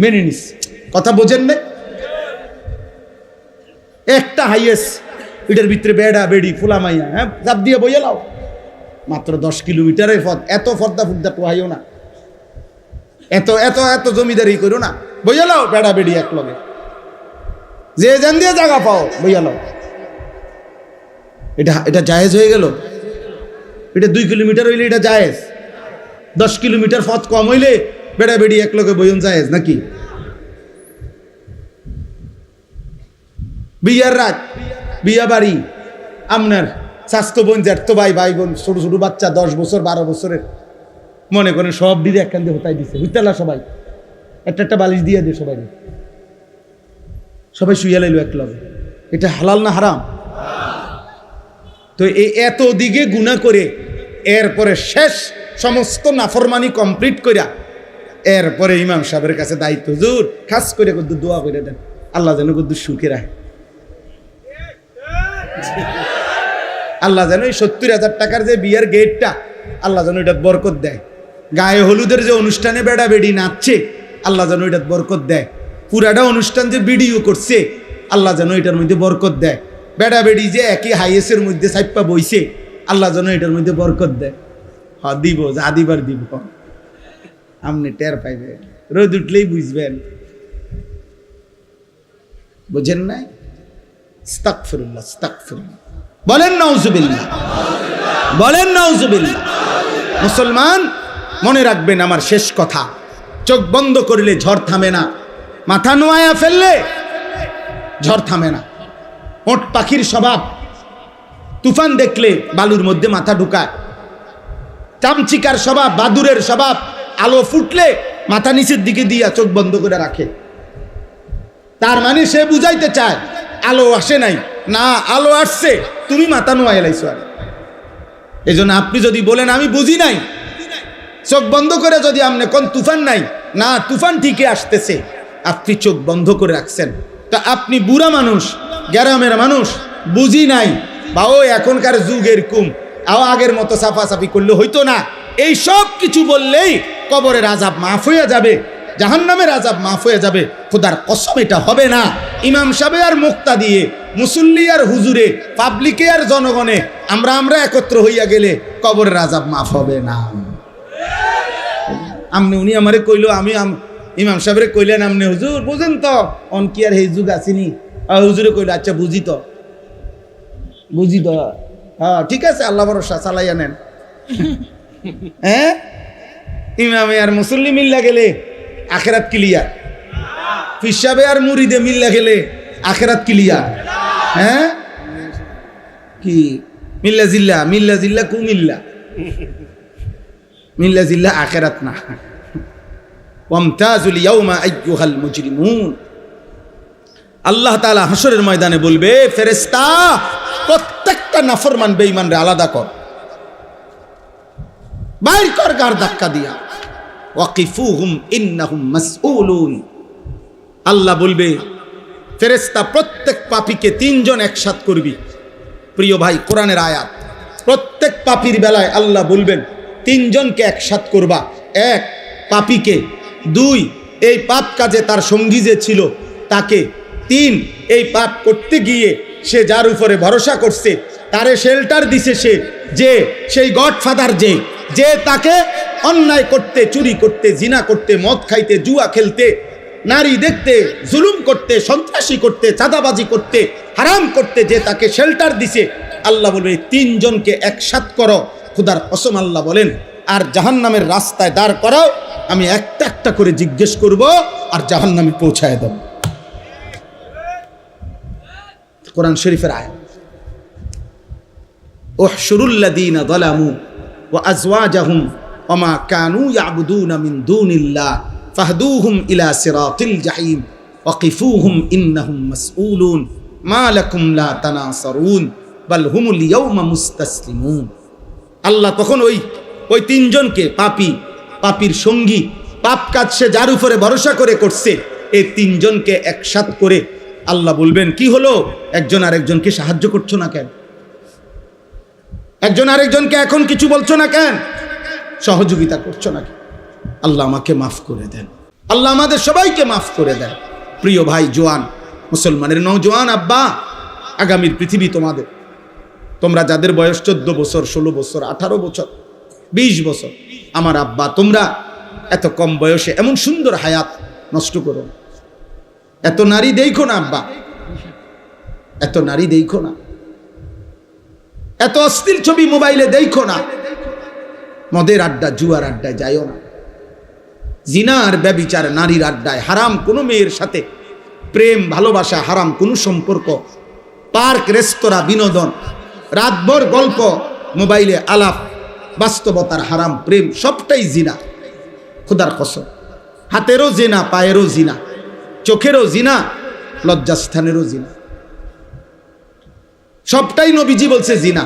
মেনে নিছে। কথা বোঝেন না? একটা হাইয়েস্ট এটার ভিতরে বেড়া বেড়ি ফুলা মাইয়া, হ্যাঁ চাপ দিয়ে বইয়ে লাও, মাত্র 10 কিলোমিটারের পথ, এত ফর্দা ফুর্দা পোহাইও না, এত এত এত জমিদারি করো না, বইয়া লাও বেড়া বেড়ি এক লগে, যে জান দিয়ে জায়গা পাও বইয়া লাও। এটা এটা জায়েজ হয়ে গেল? এটা 2 কিলোমিটার হইলে এটা জায়েজ, 10 কিলোমিটার পথ কম হইলে বেড়া বেড়ি এক লোকে বইন জায়েজ নাকি? বিয়ার রাত, বিয়া বাড়ি, আপনার স্বাস্থ্য বোন, জ্যাঠতো ভাই, ভাই বোন, ছোট ছোট বাচ্চা 10 বছর 12 বছরের, মনে করেন সব দিদি একখান দিয়ে হতাই দিছে, হইতালা সবাই একটা একটা বালিশ দিয়ে দিয়ে সবাই সবাই শুইয়া লাইল এক লগে। এটা হালাল না হারাম? তো এই এত দিকে গুনাহ করে এরপরে শেষ সমস্ত নাফরমানি কমপ্লিট করিয়া এরপরে ইমাম সাহেবের কাছে দায়িত্ব, হুজুর খাস করে কদ্দুর দোয়া করে দেন, আল্লাহ যেন কদ্দুর সুখে রাখে, আল্লাহ যেন এই 70,000 টাকার যে বিয়ের গেটটা আল্লাহ যেন এটা বরকত দেয়, গায়ে হলুদের যে অনুষ্ঠানে বেড়া বেড়ি নাচছে আল্লাহ যেন এটা বরকত দেয়, পুরাটা অনুষ্ঠান যে ভিডিও করছে আল্লাহ যেন এটার মধ্যে বরকত দেয়, বেড়া বেড়ি যে একই হাইয়েসের মধ্যে সাইপ্পা বইছে আল্লাহ যেন এটার মধ্যে বরকত দেয়। হ্যাঁ দিব, যা দিবার দিব, আপনি টের পাইবেন, রোদ উঠলেই বুঝবেন। বুঝেন নাই? আস্তাগফিরুল্লাহ, আস্তাগফিরুল্লাহ, বলেন নাউজুবিল্লাহ, বলেন নাউজুবিল্লাহ। মুসলমান মনে রাখবেন আমার শেষ কথা, চোখ বন্ধ করলে ঝড় থামে না, মাথা নোয়ায়া ফেললে ঝড় থামে না। ওট পাখির স্বভাব, তুফান দেখলে বালুর মধ্যে মাথা ঢুকায়। চামচিকার স্বভাব, বাদুরের স্বভাব, আলো ফুটলে মাথা নিচের দিকে দিয়া চোখ বন্ধ করে রাখে। তার মানে সে বুঝাইতে চায় আলো আসে নাই, না আলো আসছে, তুমি মাথা নোয়া এলাইছো। আর এই জন্য আপনি যদি বলেন আমি বুঝি নাই, চোখ বন্ধ করে যদি আপনি কোন তুফান নাই, না তুফান ঠিকই আসতেছে, আপনি চোখ বন্ধ করে রাখছেন, তা আপনি বুড়া মানুষ, গ্রামের মানুষ, বুঝি নাই, বা ও এখনকার যুগ এরকম, আগের মতো সাফাসাফি করলে হইতো না, এই সব কিছু বললেই কবরের আযাব মাফ হয়ে যাবে, জাহান্নামের আযাব মাফ হয়ে যাবে। খোদার কসম এটা হবে না। ইমাম সাহেব আর মুক্তা দিয়ে, মুসল্লি আর হুজুরে, পাবলিকে আর জনগণে আমরা একত্র হইয়া গেলে কবরের আযাব মাফ হবে না। আমনে উনি আমারে কইলো, আমি ইমাম সাহেবরে কইলেন, আমনে হুজুর বুঝেন তো অন কি আর এই যুগ আসিনি? হুজুরে কইলো আচ্ছা বুঝি তো, বুঝি তো, হ্যাঁ ঠিক আছে, আল্লাহ ভরসা চালাইয়া নেন। হ্যাঁ, ইমামে আর মুসল্লি মিল্লা গেলে আখেরাত ক্লিয়ার, পিসাবে আর মুরিদে মিল্লা গেলে আখেরাত ক্লিয়ার। হ্যাঁ কি মিল্লা জিল্লা, মিল্লা জিল্লা কুমিল্লা, মিল্লা জিল্লা আখেরাত না। ওয়ামতাজুল ইয়াউমা আইয়ুহাল মুজরিমুন, আল্লাহ তাআলা হাসরের ময়দানে বলবে, ফেরেশতা প্রত্যেকটা নাফরমান বেঈমানরে আলাদা কর, বাইর কর গার ধাক্কা দিয়া, ওয়াকিফুহুম ইন্নাহুম মাসউলুন। আল্লাহ বলবে ফেরেশতা প্রত্যেক পাপীকে 3 জন একসাথ করবি। প্রিয় ভাই, কোরআনের আয়াত, প্রত্যেক পাপীর বেলায় আল্লাহ বলবেন 3 জনকে একসাথ করবা। 1 পাপীকে, 2 এই পাপ কাজে তার সঙ্গী যে ছিল তাকে, 3 এই পাপ করতে গিয়ে সে যার উপরে ভরসা করছে, তারে শেল্টার দিছে সে, যে সেই গডফাদার যে তাকে অন্যায় করতে, চুরি করতে, জিনা করতে, মদ খাইতে, জুয়া খেলতে, নারী দেখতে, জুলুম করতে, সন্ত্রাসী করতে, চাঁদাবাজি করতে, হারাম করতে যে তাকে শেল্টার দিছে, আল্লাহ বলবে 3 জনকে একসাথ করো। খুদার কসম আল্লাহ বলেন, আর জাহান্নামের রাস্তায় দাঁড় করাও, আমি একটা একটা করে জিজ্ঞেস করব আর জাহান্নামে পৌঁছায় দেব। কোরআন শরীফের আয়াত, উহশুরুল্লাযীনা যালামু ওয়া আজওয়াজাহুম ওয়া মা কানু ইয়াবুদুনা মিন দুনিল্লাহ ফাহদুহুম ইলা সিরাতিল জাহিম ওয়াকিফুহুম ইন্নাহুম মাসউলুন মা লাকুম লা তানাসারুন বাল হুমুল ইয়াওমা মুস্তাসলিমুন। আল্লাহ তখন ওই 3 জনকে, পাপীর সঙ্গী, পাপ কাজ সে যার উপরে ভরসা করে করছে, এই 3 জনকে একসাথ করে আল্লাহ বলবেন, কি হলো, একজন আরেকজনকে সাহায্য করছো না কেন? একজন আরেকজনকে এখন কিছু বলছো না কেন? সহযোগিতা করছো না কেন? আল্লাহ আমাকে মাফ করে দেন, আল্লাহ আমাদের সবাইকে মাফ করে দেন। প্রিয় ভাই, জোয়ান মুসলমানের নওজোয়ান আব্বা, আগামীর পৃথিবী তোমাদের। তোমরা যাদের বয়স 14 বছর, 16 বছর, 18 বছর, 20 বছর, আমার আব্বা, তোমরা এত কম বয়সে এমন সুন্দর হায়াত নষ্ট করো না। এত নারী দেখো না আব্বা, এত নারী দেখো না। এত অশ্লীল ছবি মোবাইলে দেখো না। মদের আড্ডা, জুয়ার আড্ডায় যাইও না। জিনার ব্যভিচার, নারীর আড্ডায়, হারাম কোনো মেয়ের সাথে প্রেম ভালোবাসা, হারাম কোনো সম্পর্ক, পার্ক রেস্তোরাঁ বিনোদন, রাতভর গল্প, মোবাইলে আলাপ, বাস্তবতার হারাম প্রেম, সবটাই জিনা। খোদার কসম, হাতেরও জিনা, পায়েরও জিনা, চোখেরও জিনা, লজ্জাস্থানেরও জিনা, সবটাই নবীজি বলছে জিনা।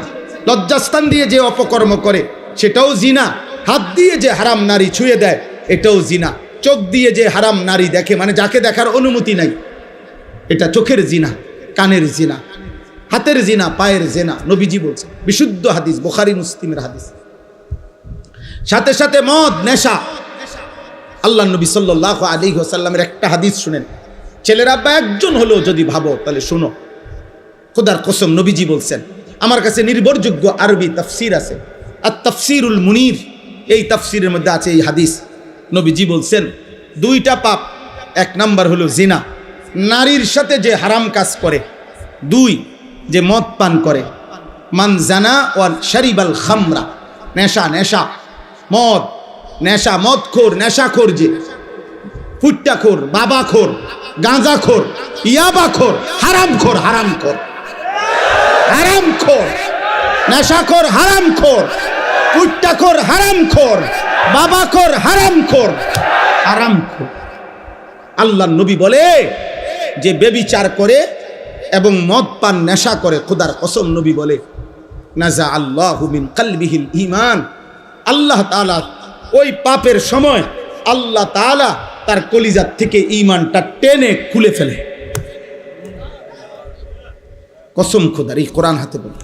লজ্জাস্থান দিয়ে যে অপকর্ম করে সেটাও জিনা, হাত দিয়ে যে হারাম নারী ছুঁয়ে দেয় এটাও জিনা, চোখ দিয়ে যে হারাম নারী দেখে, মানে যাকে দেখার অনুমতি নাই, এটা চোখের জিনা, কানের জিনা, হাতের জিনা, পায়ের জিনা। নবীজি বলছে, বিশুদ্ধ হাদিস, বুখারী মুসলিমের হাদিস। সাথে সাথে মদ, নেশা। আল্লাহ নবী সাল্লাল্লাহু আলাইহি ওয়াসাল্লামের একটা হাদিস শুনেন, ছেলের আব্বা একজন হলো যদি ভাবো তাহলে শোনো। খোদার কসম, নবীজি বলছেন, আমার কাছে নির্ভরযোগ্য আরবি তাফসীর আছে, আত-তাফসীরুল মুনীর, এই তাফসীরের মধ্যে আছে এই হাদিস। নবীজি বলছেন, দুইটা পাপ, এক নাম্বার হলো জিনা, নারীর সাথে যে হারাম কাজ করে, দুই যে মদ পান করে। মান জানা ওয়াল শারিবাল খামরা, নেশা, নেশা, মদ, নেশা, মদখোর, নেশাখোর, যে ফুট্টাখোর, বাবাখোর, গাঁজাখোর, ইয়াবাখোর, হারামখোর, হারামখোর, হারামখোর, নেশাখোর, হারামখোর, ফুট্টাখোর, হারামখোর, বাবাখোর, হারামখোর, হারামখোর। আল্লাহ নবী বলে যে বেবিচার করে এবং মদ পান, নেশা করে, খোদার কসম নবী বলে, নাজা আল্লাহু মিন কলবিহিল ঈমান, আল্লাহ তাআলা ওই পাপের সময় আল্লাহ তাআলা তার কলিজার থেকে ঈমানটা টেনে খুলে ফেলে। কসম খোদার, এই কোরআন হাতে বলে,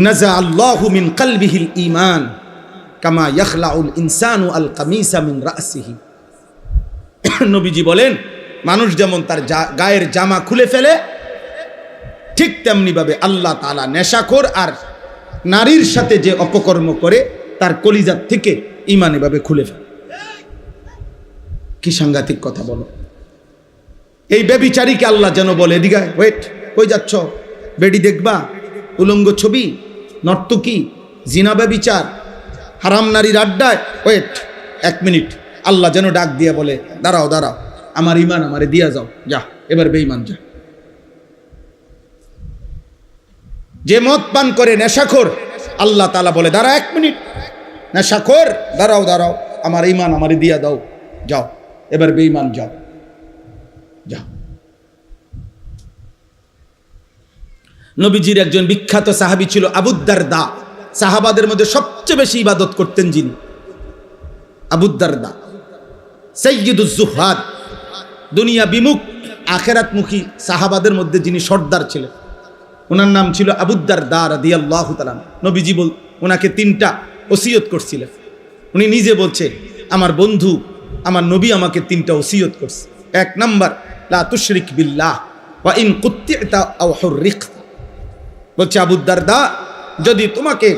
নাজা আল্লাহু মিন কলবিহিল ঈমান কামা ইয়াখলাউল ইনসানু আল কামিসা মিন রাসিহি। নবীজি বলেন, মানুষ যেমন তার গায়ের জামা খুলে ফেলে, ঠিক তেমনি ভাবে আল্লাহ তাআলা নেশাখোর আর নারীর সাথে যে অপকর্ম করে তার কলিজার থেকে ঈমান এভাবে খুলে ফেলে। কি সাংঘাতিক কথা বলো। এই ব্যভিচারীকে আল্লাহ যেন বলে, এদিকে ওয়েট, কই যাচ্ছ? বেডি দেখবা? উলঙ্গ ছবি, নর্তকী, জিনা, ব্যভিচার, হারাম নারীর আড্ডায়, ওয়েট, 1 মিনিট। আল্লাহ যেন ডাক দিয়ে বলে, দাঁড়াও দাঁড়াও, আমার ঈমান আমারে দিয়া যাও, যা এবার বেঈমান যা। যে মদ পান করে, নেশাখোর, আল্লাহ তাআলা বলে, দাঁড়া 1 মিনিট, নেশাখোর, দাঁড়াও দাঁড়াও, আমার ঈমান আমারে দিয়া দাও, যাও এবার বেঈমান যাও, যাও। নবীজির একজন বিখ্যাত সাহাবী ছিল আবু দারদা। সাহাবাদের মধ্যে সবচেয়ে বেশি ইবাদত করতেন যিনি, আবু দারদা, সাইয়্যিদুজ যুহাদ, দুনিয়া বিমুখ আখিরাতমুখী সাহাবাদের মধ্যে যিনি সর্দার ছিলেন, ওনার নাম ছিল আবু দারদা রাদিয়াল্লাহু তাআলা। নবীজি ওনাকে 3টা ওসিয়ত করছিলেন। উনি নিজে বলছে, আমার বন্ধু, আমার নবী আমাকে 3টা ওসিয়ত করছে। 1 নাম্বার, লা তুশরিক বিল্লাহ ওয়া ইন কুত্তিতা আও হুররিকতা। বলছে, আবু দারদা, যদি তোমাকে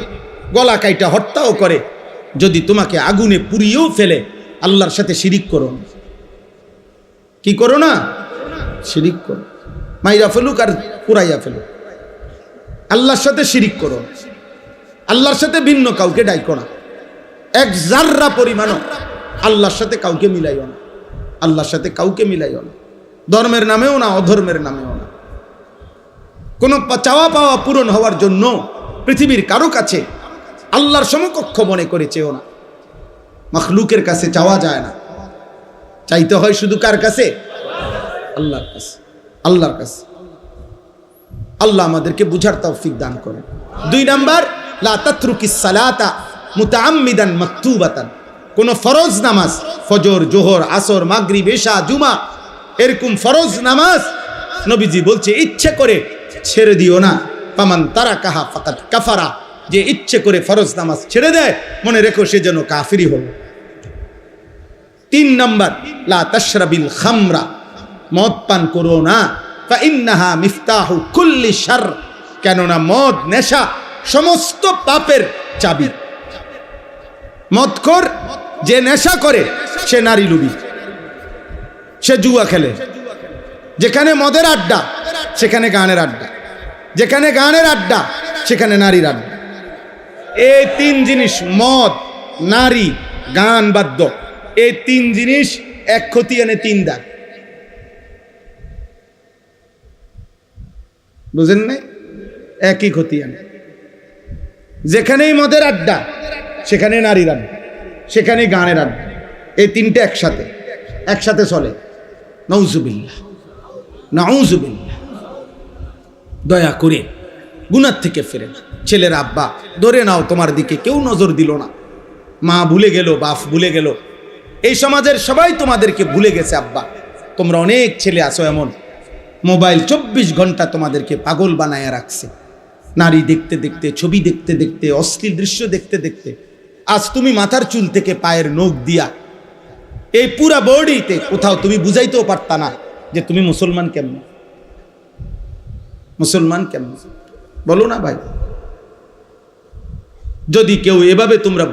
গলা কাইটা হত্যাও করে, যদি তোমাকে আগুনে পুড়িয়েও ফেলে, আল্লাহর সাথে শিরিক করো না। কি করো না? শিরিক করো। মাইরা ফেলুক আর পুরাইয়া ফেলুক, আল্লাহর সাথে শিরিক করো। আল্লাহর সাথে ভিন্ন কাউকে ডাইকো না, 1 জাররা পরিমাণও আল্লাহর সাথে কাউকে মিলাইও না, আল্লাহর সাথে কাউকে মিলাইও না, ধর্মের নামেও না, অধর্মের নামেও না। কোনো চাওয়া পাওয়া পূরণ হওয়ার জন্য পৃথিবীর কারো কাছে আল্লাহর সমকক্ষ মনে করে চেও না। মাখলুকের কাছে চাওয়া যায় না, চাইতে হয় শুধু কার কাছে? আল্লাহর কাছে, আল্লাহর কাছে। আল্লাহ আমাদেরকে বুঝার তৌফিক দান করেন। 2 নাম্বার, লা তাতরুকিস সালাতা মুতাআম্মিদান মাকতুবাতান। কোন ফরজ নামাজ, ফজর, জোহর, আসর, মাগরিব, ইশা, জুমা, এরকম ফরজ নামাজ নবীজি বলছে ইচ্ছে করে ছেড়ে দিও না। ফামান তারাকাহা ফাকাদ কাফারা, যে ইচ্ছে করে ফরজ নামাজ ছেড়ে দেয়, মনে রেখো সে যেন কাফিরি হলো। 3 নাম্বার, লা তাশরাবিল খামরা, মদ পান করো না। ফা ইন্নাহা মিফতাহু কুল্লি শার, কেননা মদ, নেশা সমস্ত পাপের চাবি। মদখোর যে নেশা করে সে নারী লুবি, সে জুয়া খেলে। যেখানে মদের আড্ডা সেখানে গানের আড্ডা, যেখানে গানের আড্ডা সেখানে নারীর আড্ডা। এই তিন জিনিস, মদ, নারী, গান, বাদ্য, এই তিন জিনিস এক খতিয়ানে তিন দাগ। বুঝেন নাই? একই খতিয়ানে। যেখানেই মদের আড্ডা সেখানে নারীর আড্ডা, সেখানে গানের আড্ডা। এই তিনটে একসাথে চলে। নাউজুবিল্লাহ, নাউজুবিল্লাহ। দয়া করে গুনার থেকে ফেরেন। ছেলের আব্বা ধরে নাও, তোমার দিকে কেউ নজর দিল না, মা ভুলে গেল, বাপ ভুলে গেল, এই সমাজের সবাই তোমাদেরকে ভুলে গেছে। আব্বা, তোমরা অনেক ছেলে আছো এমন, মোবাইল 24 ঘন্টা তোমাদেরকে পাগল বানায় রাখছে। নারী দেখতে দেখতে, ছবি দেখতে দেখতে, অশ্লীল দৃশ্য দেখতে দেখতে আজ তুমি মাথার চুল থেকে পায়ের নখ দিয়া এই পুরা বডিতে কোথাও তুমি বুঝাইতেও পারতা না যে তুমি মুসলমান কেমন, মুসলমান কেমন। বলো না ভাই? যদি কেউ এভাবে তোমরা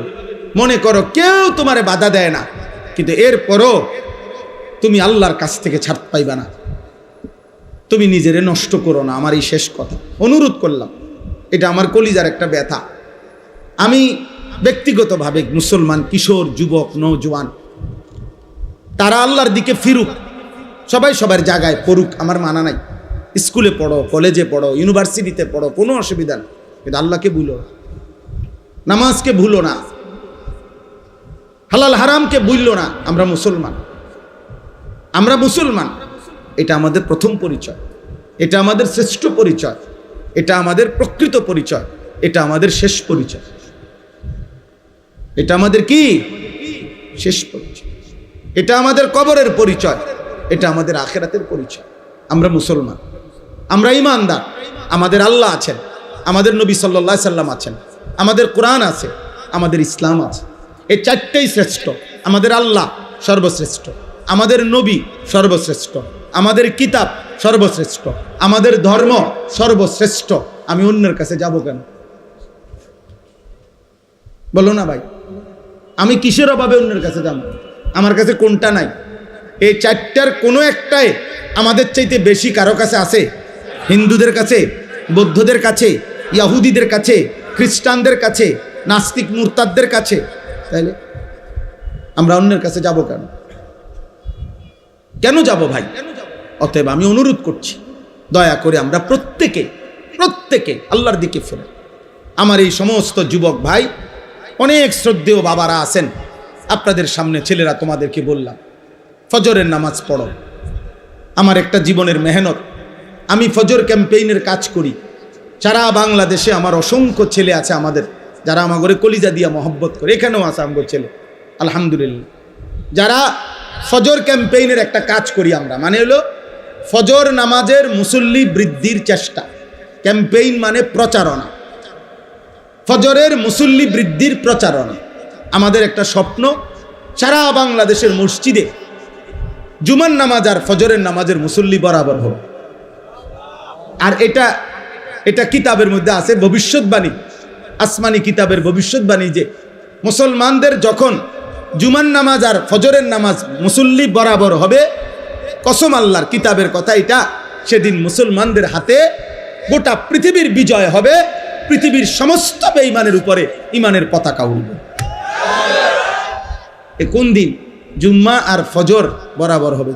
মনে করো কেউ তোমারে বাধা দেয় না, কিন্তু এরপরও তুমি আল্লাহর কাছ থেকে ছাড় পাইবা না। তুমি নিজেরে নষ্ট করো না। আমার এই শেষ কথা, অনুরোধ করলাম, এটা আমার কলিজার একটা ব্যথা। আমি ব্যক্তিগতভাবে মুসলমান কিশোর, যুবক, নওজোয়ান, তারা আল্লাহর দিকে ফিরুক, সবাই সবার জায়গায় পড়ুক, আমার মানা নাই। স্কুলে পড়ো, কলেজে পড়ো, ইউনিভার্সিটিতে পড়ো, কোনো অসুবিধা নেই, কিন্তু আল্লাহকে ভুলো না, নামাজকে ভুলো না, হালাল হারামকে ভুললো না। আমরা মুসলমান, আমরা মুসলমান। এটা আমাদের প্রথম পরিচয়, এটা আমাদের শ্রেষ্ঠ পরিচয়, এটা আমাদের প্রকৃত পরিচয়, এটা আমাদের শেষ পরিচয়। এটা আমাদের কি শেষ পরিচয়, এটা আমাদের কবরের পরিচয়, এটা আমাদের আখিরাতের পরিচয়। আমরা মুসলমান, আমরা ঈমানদার। আমাদের আল্লাহ আছেন, আমাদের নবী সাল্লাল্লাহু আলাইহি সাল্লাম আছেন, আমাদের কোরআন আছে, আমাদের ইসলাম আছে। এই চারটেই শ্রেষ্ঠ। আমাদের আল্লাহ সর্বশ্রেষ্ঠ, আমাদের নবী সর্বশ্রেষ্ঠ, আমাদের কিতাব সর্বশ্রেষ্ঠ, আমাদের ধর্ম সর্বশ্রেষ্ঠ। আমি অন্যের কাছে যাব কেন? বলো না ভাই? আমি কিসের অভাবে অন্যের কাছে যাব? আমার কাছে কোনটা নাই? এই চারটার কোনো একটাই আমাদের চাইতে বেশি কারো কাছে আছে? হিন্দুদের কাছে, বৌদ্ধদের কাছে, ইয়াহুদিদের কাছে, খ্রিস্টানদের কাছে, নাস্তিক মুরতাদদের কাছে। তাইলে আমরা অন্যের কাছে যাব কেন? কেন যাব ভাই? অতএব আমি অনুরোধ করছি, দয়া করে আমরা প্রত্যেকে আল্লাহর দিকে ফেরেন। আমার এই সমস্ত যুবক ভাই, অনেক শ্রদ্ধেয় বাবারা আছেন, আপনাদের সামনে ছেলেরা তোমাদেরকে বললাম, ফজরের নামাজ পড়ো। আমার একটা জীবনের মেহনত, আমি ফজর ক্যাম্পেইনের কাজ করি সারা বাংলাদেশে। আমার অসংখ্য ছেলে আছে আমাদের, যারা আমার ঘরে কলিজা দিয়া মহব্বত করে, এখানেও আছে আমার ছেলে আলহামদুলিল্লাহ, যারা ফজর ক্যাম্পেইনের একটা কাজ করি আমরা। মানে হলো ফজর নামাজের মুসল্লি বৃদ্ধির চেষ্টা। ক্যাম্পেইন মানে প্রচারণা, ফজরের মুসল্লি বৃদ্ধির প্রচারণা। আমাদের একটা স্বপ্ন, সারা বাংলাদেশের মসজিদে জুমার নামাজ আর ফজরের নামাজের মুসল্লি বরাবর হবে। আর এটা কিতাবের মধ্যে আছে, ভবিষ্যৎবাণী, আসমানি কিতাবের ভবিষ্যৎবাণী, যে মুসলমানদের যখন জুমার নামাজ আর ফজরের নামাজ মুসল্লি বরাবর হবে, কসম আল্লাহর, কিতাবের কথা এটা, সেদিন মুসলমানদের হাতে গোটা পৃথিবীর বিজয় হবে, পৃথিবীর সমস্ত বেঈমানের উপরে ঈমানের পতাকা উঠবে। এ কোন দিন? জুম্মা আর ফজর বরাবর হবে।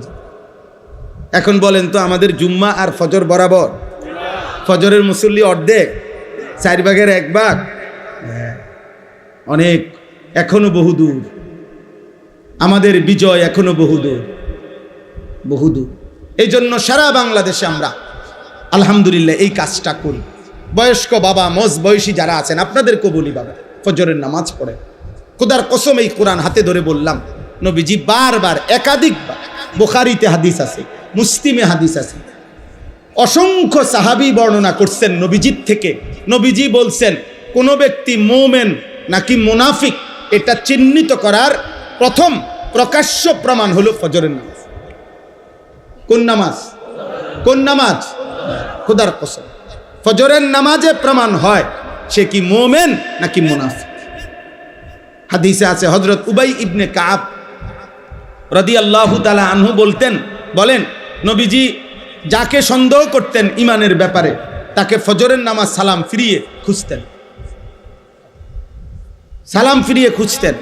এখন বলেন তো, আমাদের জুম্মা আর ফজর বরাবর? ফজরের মুসল্লি অর্ধেক, 4 ভাগের 1 ভাগ, অনেক, এখনো বহুদূর। আমাদের বিজয় এখনো বহুদূর, বহুদূর। এই জন্য সারা বাংলাদেশে আমরা আলহামদুলিল্লাহ এই কাজটা করি। বয়স্ক বাবা, মজ বয়সী যারা আছেন, আপনাদেরকেও বলি, বাবা ফজরের নামাজ পড়ে। খোদার কসম, এই কোরআন হাতে ধরে বললাম, নবীজি বারবার, একাধিকবার, বুখারীতে হাদিস আছে, মুসলিমে হাদিস আছে, অসংখ্য সাহাবী বর্ণনা করছেন নবীজির থেকে। নবীজি বলছেন, কোন ব্যক্তি মুমিন নাকি মুনাফিক এটা চিহ্নিত করার প্রথম প্রকাশ্য প্রমাণ হলো ফজরের নামাজ। কোন নামাজ? কোন নামাজ? খোদার কসম, ফজরের নামাজে প্রমাণ হয় সে কি মুমিন নাকি মুনাফিক। হাদিসে আছে, হযরত উবাই ইবনে কাব রাদিয়াল্লাহু তাআলা আনহু বলেন, নবীজি যাকে সন্দেহ করতেন ঈমানের ব্যাপারে, তাকে ফজরের নামাজ সালাম ফিরিয়ে খুঁজতেন, সালাম ফিরিয়ে খুঁজতেন।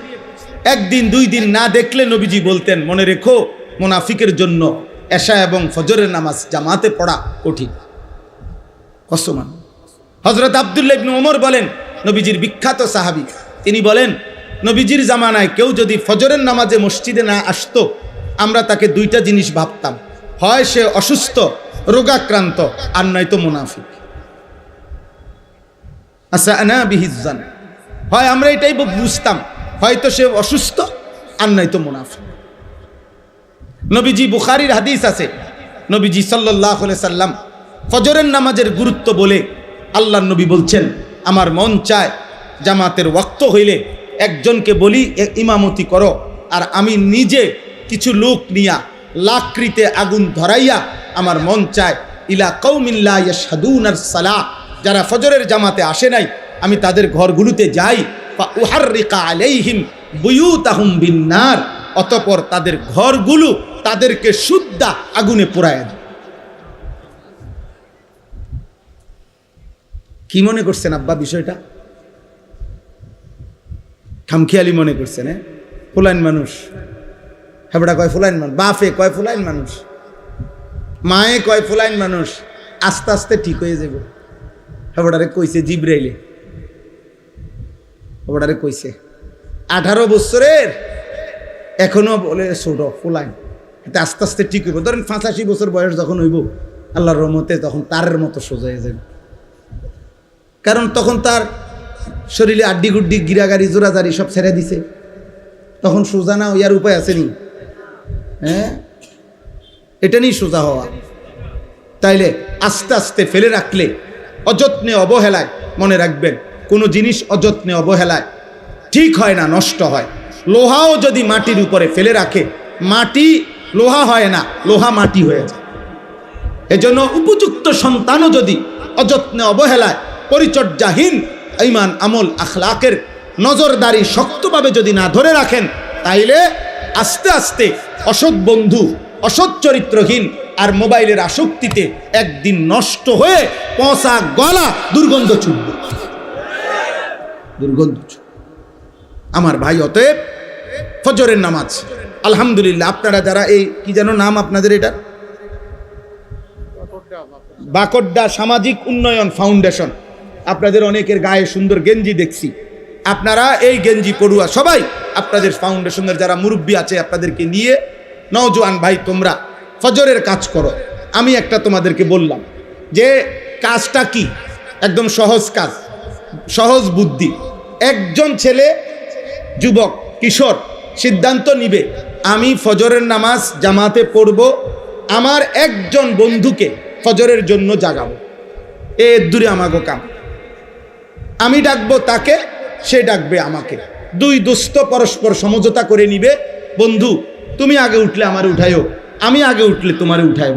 একদিন দুই দিন না দেখলে নবীজি বলতেন, মনে রেখো মুনাফিকের জন্য এশা এবং ফজরের নামাজ জামাতে পড়া কঠিন। কসমান হযরত আব্দুল্লাহ ইবনে ওমর বলেন, নবীজির বিখ্যাত সাহাবী, তিনি বলেন নবীজির জামানায় কেউ যদি ফজরের নামাজে মসজিদে না আসতো, আমরা তাকে দুইটা জিনিস ভাবতাম, হয় সে অসুস্থ রোগাক্রান্ত, আর নয়তো মুনাফিক। আচ্ছা আনা বিহিজ্জান, হয় আমরা এটাই বুঝতাম, হয়তো সে অসুস্থ আর নয়তো মুনাফিক। নবীজি, বুখারীর হাদিস আছে, নবীজি সাল্লাল্লাহু আলাইহি সাল্লাম ফজরের নামাজের গুরুত্ব বলে আল্লাহর নবী বলছেন, আমার মন চায় জামাতের ওয়াক্ত হইলে একজনকে বলি ইমামতি করো, আর আমি নিজে কিছু লোক নিয়া লাকড়িতে আগুন ধরাইয়া আমার মন চায় ইলা কওমিন লা ইয়াশহাদুনাস সালাহ, যারা ফজরের জামাতে আসে নাই, আমি তাদের ঘরগুলোতে যাই, ফা উহাররিকা আলাইহিম বুয়ুতাহুম বিন্নার, অতঃপর তাদের ঘরগুলো তাদেরকে শুদ্ধা আগুনে পোড়ায় দেয়। কি মনে করছেন আব্বা বিষয়টা? খামখেয়ালি মনে করছেন? ফুলাইন মানুষ, হেবড়া কয় ফুলাইন মানুষ, বাপে কয় ফুলাইন মানুষ, মায়ে কয় ফুলাইন মানুষ, আস্তে আস্তে ঠিক হয়ে যাব। হেবড়ারে কইছে জিব্রাইলে, হেবড়ারে কইছে 18 বছরের এখনো বলে ছোট ফুলাইন, এটা আস্তে আস্তে ঠিক হইব। ধরেন 85 বছর বয়স যখন হইব, আল্লাহর রহমতে তখন তারের মতো সোজা হয়ে যাবে। কারণ তখন তার শরীরে আড্ডি গুড্ডি গিরাগাড়ি জোরাজারি সব ছেড়ে দিছে, তখন সোজা না ইয়ার উপায় আসেনি। হ্যাঁ, এটা নিয়ে সোজা হওয়া। তাইলে আস্তে আস্তে ফেলে রাখলে, অযত্নে অবহেলায়, মনে রাখবেন কোনো জিনিস অযত্নে অবহেলায় ঠিক হয় না, নষ্ট হয়। লোহাও যদি মাটির উপরে ফেলে রাখে, মাটি লোহা হয় না, লোহা মাটি হয়ে যায়। এজন্য উপযুক্ত সন্তানও যদি অযত্নে অবহেলায়, পরিচর্যাহীন, ঈমান আমল আখলাকের নজরদারি শক্তভাবে যদি না ধরে রাখেন, তাইলে আস্তে আস্তে অসৎ বন্ধু, অসৎ চরিত্রহীন আর মোবাইলের আসক্তিতে একদিন নষ্ট হয়ে পচা গলা দুর্গন্ধ ছুটবে, দুর্গন্ধ ছুটবে। আমার ভাই, অতএব ফজরের নামাজ আলহামদুলিল্লাহ, আপনারা যারা এই কি যেন নাম আপনাদের, এটা বাকড্ডা সামাজিক উন্নয়ন ফাউন্ডেশন, আপনাদের অনেকের গায়ে সুন্দর গেঞ্জি দেখছি। আপনারা এই গেঞ্জি পড়ুয়া সবাই আপনাদের ফাউন্ডেশনের যারা মুরব্বী আছে, আপনাদেরকে নিয়ে নওজোয়ান ভাই তোমরা ফজরের কাজ করো। আমি একটা তোমাদেরকে বললাম যে কাজটা কি, একদম সহজ কাজ, সহজ বুদ্ধি। একজন ছেলে, যুবক, কিশোর সিদ্ধান্ত নিবে, আমি ফজরের নামাজ জামাতে পড়ব, আমার একজন বন্ধুকে ফজরের জন্য জাগাবো, এর দূরে আমাকে কাম, আমি ডাকবো তাকে, সে ডাকবে আমাকে। দুই দোস্ত পরস্পর সমঝোতা করে নিবে, বন্ধু তুমি আগে উঠলে আমারে উঠাইও, আমি আগে উঠলে তোমারে উঠাইব।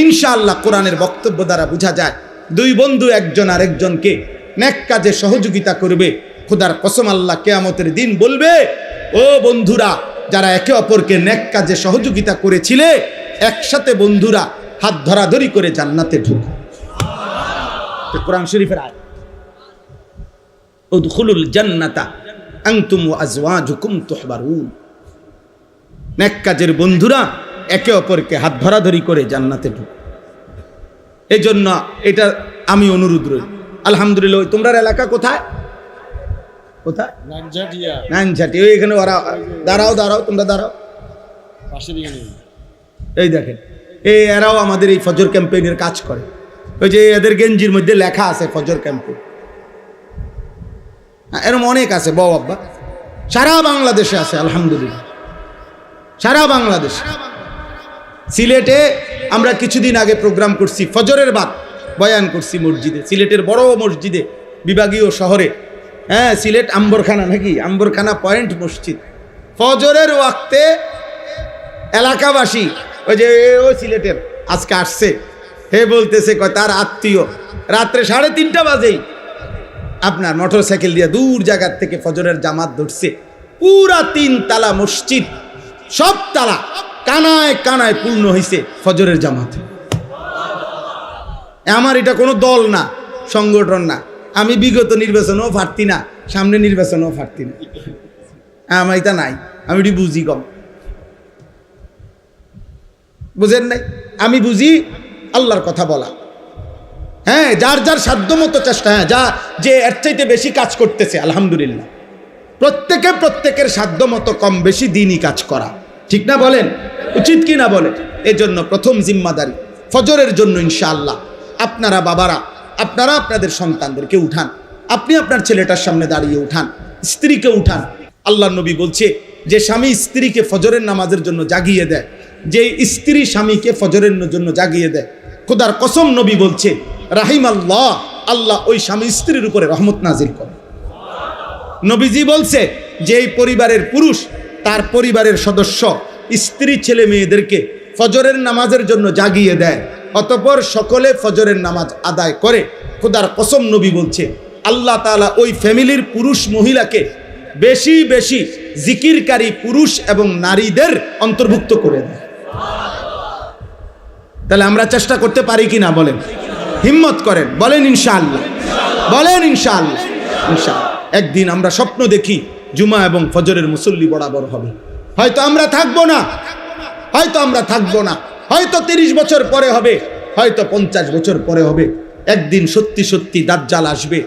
ইনশাআল্লাহ কোরআনের বক্তব্য দ্বারা বোঝা যায় দুই বন্ধু একজন আরেকজনকে নেক কাজে সহযোগিতা করবে। খোদার কসম, আল্লাহ কিয়ামতের দিন বলবে, ও বন্ধুরা যারা একে অপরকে নেক কাজে সহযোগিতা করেছিলে, একসাথে বন্ধুরা হাত ধরাধরি করে জান্নাতে ঢুকো। কোরআন শরীফের আয়াত, উদখুলুল জান্নাতা আনতুম ওয়া আজওয়াজুকুম তুহবারুন। নেক কাজের বন্ধুরা একে অপরকে হাত ধরাধরি করে জান্নাতে ঢুকো। এই জন্য এটা আমি অনুরোধ রই। আলহামদুলিল্লাহ, তোমরা এলাকা কোথায়? কোথায়? নানঝাটি। ওই এখানে ওরা, দাঁড়াও দাঁড়াও, তোমরা দাঁড়াও। এই দেখেন, এই এরাও আমাদের এই ফজর ক্যাম্পেইনের কাজ করে। ওই যে এদের গেঞ্জির মধ্যে লেখা আছে ফজর ক্যাম্পেইন, এরকম অনেক আছে বউ আব্বা, সারা বাংলাদেশে আছে আলহামদুলিল্লাহ, সারা বাংলাদেশে। সিলেটে আমরা কিছুদিন আগে প্রোগ্রাম করছি, ফজরের বাদ বয়ান করছি মসজিদে, সিলেটের বড় মসজিদে, বিভাগীয় শহরে। হ্যাঁ, সিলেট আম্বরখানা, নাকি আম্বরখানা পয়েন্ট মসজিদ। ফজরের ওয়াক্তে এলাকাবাসী, ওই যে ওই সিলেটের আজকে আসছে, হে বলতেছে কয় তার আত্মীয় রাত্রে 3:30 বাজেই আপনার মোটর সাইকেল দিয়ে দূর জায়গার থেকে ফজরের জামাত ধরছে। পুরা 3 তালা মসজিদ, সব তালা কানায় কানায় পূর্ণ হয়েছে ফজরের জামাতে। আমার এটা কোনো দল না, সংগঠন না। আমি বিগত নির্বাচনেও প্রার্থী না, সামনে নির্বাচনেও প্রার্থী না, আমার এটা নাই। আমি এটি বুঝি কম, বুঝেন নাই? আমি বুঝি আল্লাহর কথা বলা। হ্যাঁ, যার যার সাধ্য মতো চেষ্টা, হ্যাঁ, যা যে এর চাইতে বেশি কাজ করতেছে আলহামদুলিল্লাহ, প্রত্যেকের সাধ্য মতো কম বেশি দিনই কাজ করা, ঠিক না বলেন? উচিত কি না বলেন? এজন্য প্রথম জিম্মাদারি ফজরের জন্য ইনশাআল্লাহ আপনারা বাবারা, আপনারা আপনাদের সন্তানদেরকে উঠান, আপনি আপনার ছেলেটার সামনে দাঁড়িয়ে উঠান, স্ত্রীকে উঠান। আল্লাহ নবী বলছে যে স্বামী স্ত্রীকে ফজরের নামাজের জন্য জাগিয়ে দেয়, যে স্ত্রী স্বামীকে ফজরের জন্য জাগিয়ে দেয়, খোদার কসম নবী বলছে রাহিম আল্লাহ, আল্লাহ ওই স্বামী স্ত্রীর উপরে রহমত নাজিল করে। নবীজি বলছে যে এই পরিবারের পুরুষ তার পরিবারের সদস্য স্ত্রী ছেলে মেয়েদেরকে ফজরের নামাজের জন্য জাগিয়ে দেয়, অতঃপর সকলে ফজরের নামাজ আদায় করে, খোদার কসম নবী বলছে আল্লাহ তাআলা ওই ফ্যামিলির পুরুষ মহিলাকে বেশি বেশি জিকিরকারী পুরুষ এবং নারীদের অন্তর্ভুক্ত করে দেয়। তাহলে আমরা চেষ্টা করতে পারি কি না বলেন? হিম্মত করেন, বলেন ইনশাআল্লাহ, বলেন ইনশাআল্লাহ। ইনশাআল্লাহ একদিন আমরা স্বপ্ন দেখি জুমা এবং ফজরের মুসল্লি বরাবর হবে। হয়তো আমরা থাকবো না, হয়তো আমরা থাকবো না, হয়তো 30 বছর পরে হবে, হয়তো 50 বছর পরে হবে। একদিন সত্যি সত্যি দাজ্জাল আসবে,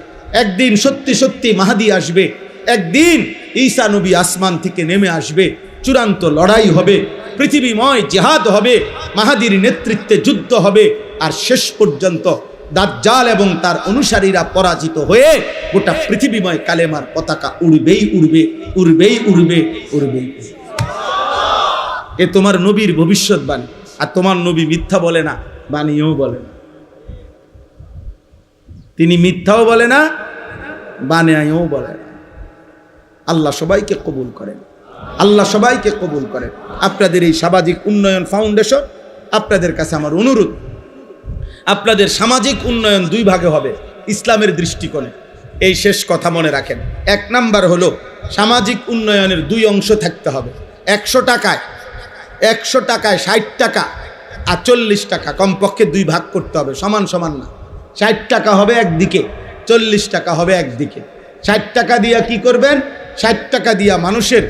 একদিন সত্যি সত্যি মাহদী আসবে, একদিন ঈসা নবী আসমান থেকে নেমে আসবে, চূড়ান্ত লড়াই হবে, পৃথিবীময় জিহাদ হবে, মাহাদির নেতৃত্বে যুদ্ধ হবে, আর শেষ পর্যন্ত দাজ্জাল এবং তার অনুসারীরা পরাজিত হয়ে গোটা পৃথিবীময় কালেমার পতাকা উড়বেই উড়বে, উড়বেই উড়বে, উড়বেই। এ তোমার নবীর ভবিষ্যৎবাণী, আর তোমার নবী মিথ্যা বলে না, বাণীও বলে না। তিনি মিথ্যাও বলে না, বাণীও বলে না। আল্লাহ সবাইকে কবুল করেন, আল্লাহ সবাইকে কবুল করেন। আপনাদের এই সামাজিক উন্নয়ন ফাউন্ডেশন, আপনাদের কাছে আমার অনুরোধ, আপনাদের সামাজিক উন্নয়ন 2 ভাগে হবে ইসলামের দৃষ্টিকোণে। এই শেষ কথা মনে রাখেন। 1 নাম্বার হলো সামাজিক উন্নয়নের 2 অংশ থাকতে হবে। 100 টাকায় 60 টাকা আর 40 টাকা কমপক্ষে 2 ভাগ করতে হবে, সমান সমান না। 60 টাকা হবে একদিকে, 40 টাকা হবে একদিকে। 60 টাকা দিয়া কি করবেন? 60 টাকা দিয়া মানুষের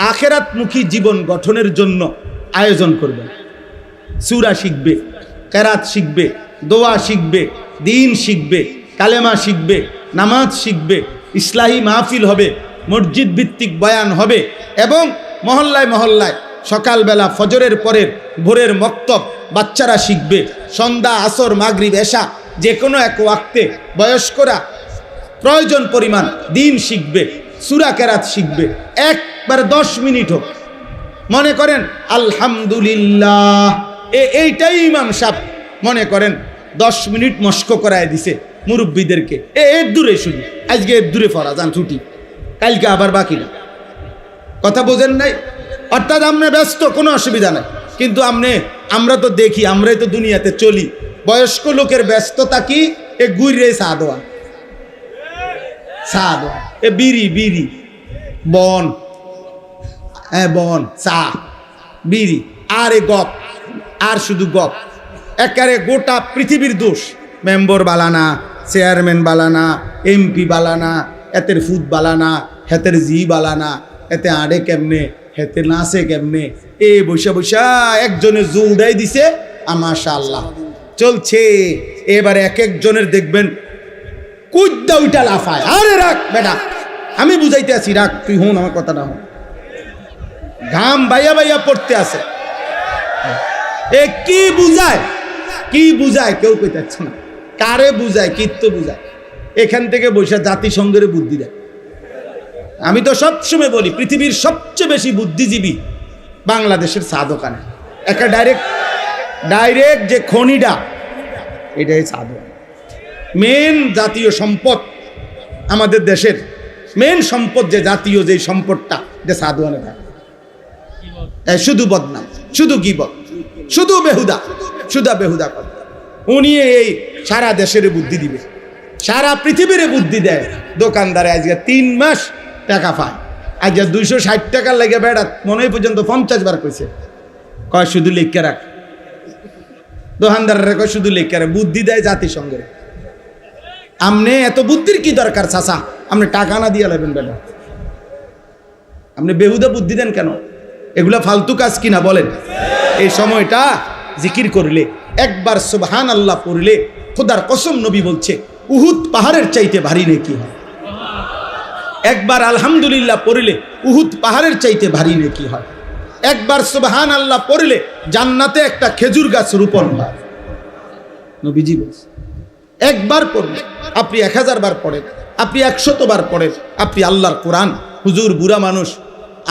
আখেরাতমুখী জীবন গঠনের জন্য আয়োজন করবেন। সূরা শিখবে, কেরাত শিখবে, দোয়া শিখবে, দিন শিখবে, কালেমা শিখবে, নামাজ শিখবে, ইসলাহি মাহফিল হবে, মসজিদ ভিত্তিক বয়ান হবে, এবং মহল্লায় মহল্লায় সকালবেলা ফজরের পরের ভোরের মক্তব বাচ্চারা শিখবে। সন্ধ্যা, আসর, মাগরিব, এশা যে কোনো এক ওয়াক্তে বয়স্করা প্রয়োজন পরিমাণ দিন শিখবে, সূরা কেরাত শিখবে। একবার 10 মিনিট হোক, মনে করেন আলহামদুলিল্লাহ, এইটাই ইমাম সাহেব মনে করেন 10 মিনিট মস্ক করায় দিছে মুরব্বীদেরকে। এর দূরে শুনি, আজকে এর দূরে পড়া যান ছুটি, কালকে আবার বাকি না। কথা বোঝেন নাই? অর্থাৎ আপনি ব্যস্ত, কোনো অসুবিধা নাই, কিন্তু আমরা তো দেখি, আমরাই তো দুনিয়াতে চলি। বয়স্ক লোকের ব্যস্ততা কি? এ গুইরে চা দেওয়া, এ বিড়ি বন, বন, চা, বিড়ি, আর এ গপ, আর শুধু গপ। একেবারে গোটা পৃথিবীর দোষ। মেম্বর বালানা, চেয়ারম্যান বালানা, এমপি বালানা, এতের ফুট বালানা, হেতের জি বালানা, এতে আড়ে কেমনে, হেতে নাচে কেমনে, এ বৈশা বৈশা একজনে জো উড়াই দিছে, মাশাআল্লাহ চলছে। এবারে এক একজনের দেখবেন কুদ্দা উইটা লাফায়। আরে রাখ বেটা, আমি বুঝাইতে আছি, রাখ তুই, হন আমার কথা না, হন। ঘাম বাইয়া বাইয়া পড়তে আছে। এ কি বুঝায়, কি বুঝায় কেউ কইতেছে না। কারে বুঝায়, কিত্ত বুঝায়? এখান থেকে বৈশা জাতিসংঘের বুদ্ধি দেয়। আমি তো সবসময় বলি পৃথিবীর সবচেয়ে বেশি বুদ্ধিজীবী বাংলাদেশের চা দোকানে। একটা ডাইরেক্ট যে খনিটা, এটাই চা দোকান। মেন জাতীয় সম্পদ আমাদের দেশের, মেন সম্পদ যে জাতীয় যে সম্পদটা, যে চা দোকানে থাকে। শুধু বদনাম, শুধু গীবত, শুধু বেহুদা কথা। উনি এই সারা দেশের বুদ্ধি দিবে, সারা পৃথিবীর বুদ্ধি দেয়। দোকানদারে আজকে 3 মাস টাকা পায়, আজকে 260 টাকার লেগে বেড়া মনে পর্যন্ত 50 বার কইছে, কয় শুধু লিখে রাখ। দোকানদাররা কয় শুধু লেখারে বুদ্ধি দেয় জাতিসংঘের। আমনে এত বুদ্ধির কি দরকার চাচা? আপনি টাকা না দিয়ে লাগবেন বেটা, আপনি বেহুদা বুদ্ধি দেন কেন? এগুলা ফালতু কাজ কিনা বলেন? এই সময়টা জিকির করলে, একবার সুবহানাল্লাহ পড়লে, খোদার কসম নবী বলছে উহুদ পাহাড়ের চাইতে ভারী নেকি হয়। একবার আলহামদুলিল্লাহ পড়লে উহুদ পাহাড়ের চাইতে ভারী নেকি হয়। একবার সুবহানাল্লাহ পড়লে জান্নাতে একটা খেজুর গাছ রোপণ হয়। নবীজি বলছে একবার পড়লে, আপনি 1000 বার পড়েন, আপনি 100 বার পড়েন, আপনি আল্লাহর কোরআন। হুজুর বুড়া মানুষ,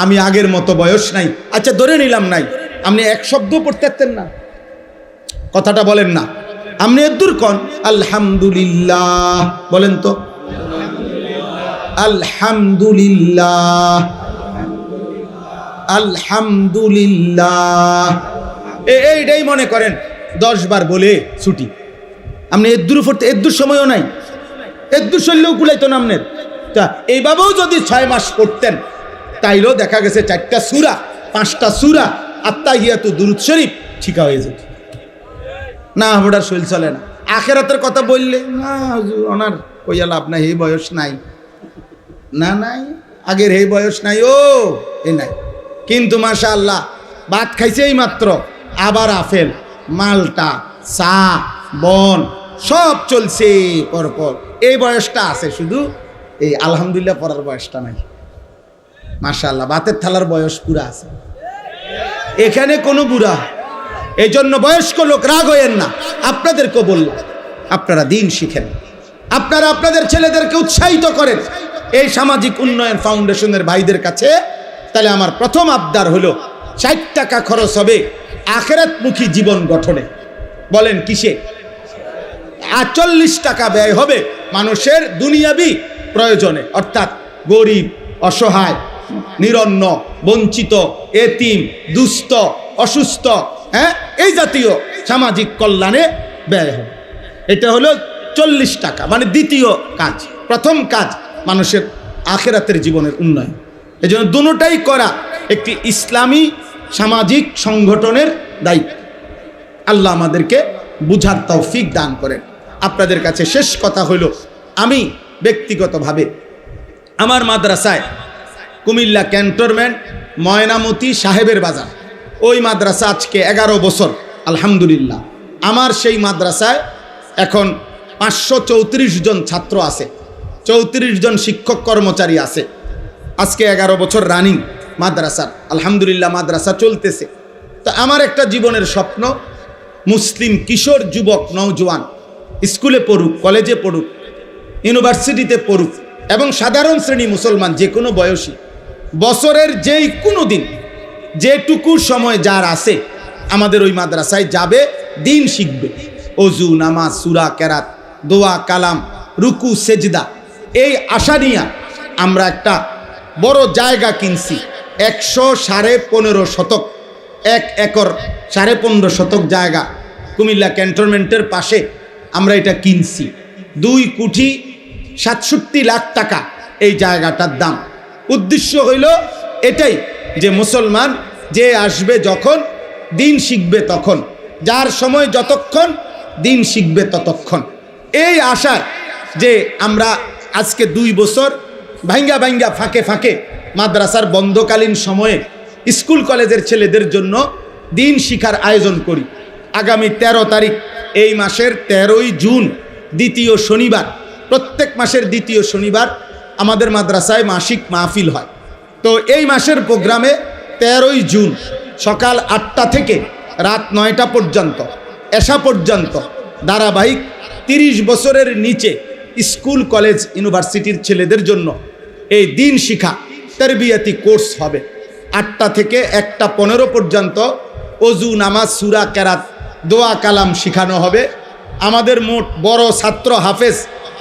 আমি আগের মতো বয়স নাই। আচ্ছা ধরে নিলাম নাই, আপনি এক শব্দ পড়তে পারতেন না? কথাটা বলেন না। আপনি এদুর কন আলহামদুলিল্লাহ বলেন তো, আলহামদুলিল্লাহ আলহামদুলিল্লাহ। এইটাই মনে করেন 10 বার বলে ছুটি। আপনি এদুর পড়তে এদুর সময়ও নাই, এদুর শরীরেও কুলাইতো না আপনার। তা এইভাবেও যদি 6 মাস পড়তেন তাইলেও দেখা গেছে 4টা সূরা 5টা সূরা আত্তাহিয়াতু দুরূদ শরীফ ঠিকা হয়ে যেত না। ওটার শরীর চলে না। আখেরাতের কথা বললে না ওনার কইয়া লাভ নাই, এই বয়স নাই, না নাই আগের এই বয়স নাই, ও এ নাই। কিন্তু মাশাআল্লাহ ভাত খাইছে এই মাত্র, আবার আপেল, মালটা, চা, বন সব চলছে পরপর। এই বয়সটা আছে, শুধু এই আলহামদুলিল্লাহ পড়ার বয়সটা নাই। মাশাআল্লাহ ভাতের থালার বয়স পুরা আছে, এখানে কোনো বুড়া। এই জন্য বয়স্ক লোক রাগ হইয়েন না, আপনাদেরকে বললাম আপনারা দিন শিখেন, আপনারা আপনাদের ছেলেদেরকে উৎসাহিত করেন এই সামাজিক উন্নয়ন ফাউন্ডেশনের ভাইদের কাছে। তাহলে আমার প্রথম আবদার হলো 60 টাকা খরচ হবে আখিরাতমুখী জীবন গঠনে। বলেন কিসে? 40 টাকা ব্যয় হবে মানুষের দুনিয়াবি প্রয়োজনে, অর্থাৎ গরিব, অসহায়, নিরন্ন, বঞ্চিত, এতিম, দুস্থ, অসুস্থ, এই জাতীয় সামাজিক কল্যাণে ব্যয় হবে। এটা হলো 40 টাকা, মানে দ্বিতীয় কাজ। প্রথম কাজ মানুষের আখিরাতের জীবনের উন্নয়ন। এই জন্য দুটোটাই করা একটি ইসলামী সামাজিক সংগঠনের দায়িত্ব। আল্লাহ আমাদেরকে বুঝার তৌফিক দান করেন। আপনাদের কাছে শেষ কথা হলো, আমি ব্যক্তিগতভাবে আমার মাদ্রাসায় কুমিল্লা ক্যান্টনমেন্ট ময়নামতি সাহেবের বাজার, ওই মাদ্রাসা আজকে 11 বছর আলহামদুলিল্লাহ। আমার সেই মাদ্রাসায় এখন 534 জন ছাত্র আছে, 34 জন শিক্ষক কর্মচারী আছে। আজকে 11 বছর রানিং মাদ্রাসার, আলহামদুলিল্লাহ মাদ্রাসা চলতেছে। তো আমার একটা জীবনের স্বপ্ন, মুসলিম কিশোর যুবক নওজোয়ান স্কুলে পড়ুক, কলেজে পড়ুক, ইউনিভার্সিটিতে পড়ুক, এবং সাধারণ শ্রেণী মুসলমান যে কোনো বয়সী বছরের যেই কোনো দিন যেটুকু সময় যার আছে আমাদের ওই মাদ্রাসায় যাবে, দিন শিখবে। অজু, নামাজ, সূরা, কেরাত, দোয়া, কালাম, রুকু, সেজদা, এই আশা নিয়ে আমরা একটা বড় জায়গা কিনছি। 115.5 শতক, 1 একর 15.5 শতক জায়গা কুমিল্লা ক্যান্টনমেন্টের পাশে আমরা এটা কিনছি। 2,67,00,000 টাকা এই জায়গাটার দাম। উদ্দেশ্য হইল এটাই যে মুসলমান যে আসবে যখন দিন শিখবে তখন, যার সময় যতক্ষণ দিন শিখবে ততক্ষণ। এই আশায় যে আমরা আজকে 2 বছর ভাঙ্গা ভাঙ্গা ফাঁকে ফাঁকে মাদ্রাসার বন্ধকালীন সময়ে স্কুল কলেজের ছেলেদের জন্য দিন শিখার আয়োজন করি। আগামী 13 তারিখ এই মাসের 13ই জুন দ্বিতীয় শনিবার, প্রত্যেক মাসের দ্বিতীয় শনিবার আমাদের মাদ্রাসায় মাসিক মাহফিল হয়। তো এই মাসের প্রোগ্রামে 13ই জুন সকাল 8টা থেকে রাত 9টা পর্যন্ত, এশা পর্যন্ত ধারাবাহিক 30 বছরের নিচে স্কুল কলেজ ইউনিভার্সিটির ছেলেদের জন্য এই দিন শিক্ষা তারবিয়াতি কোর্স হবে। 8টা থেকে 1টা 15 পর্যন্ত অজু, নামাজ, সূরা, কেরাত, দোয়া, কালাম শিখানো হবে। আমাদের মোট বড় ছাত্র হাফেজ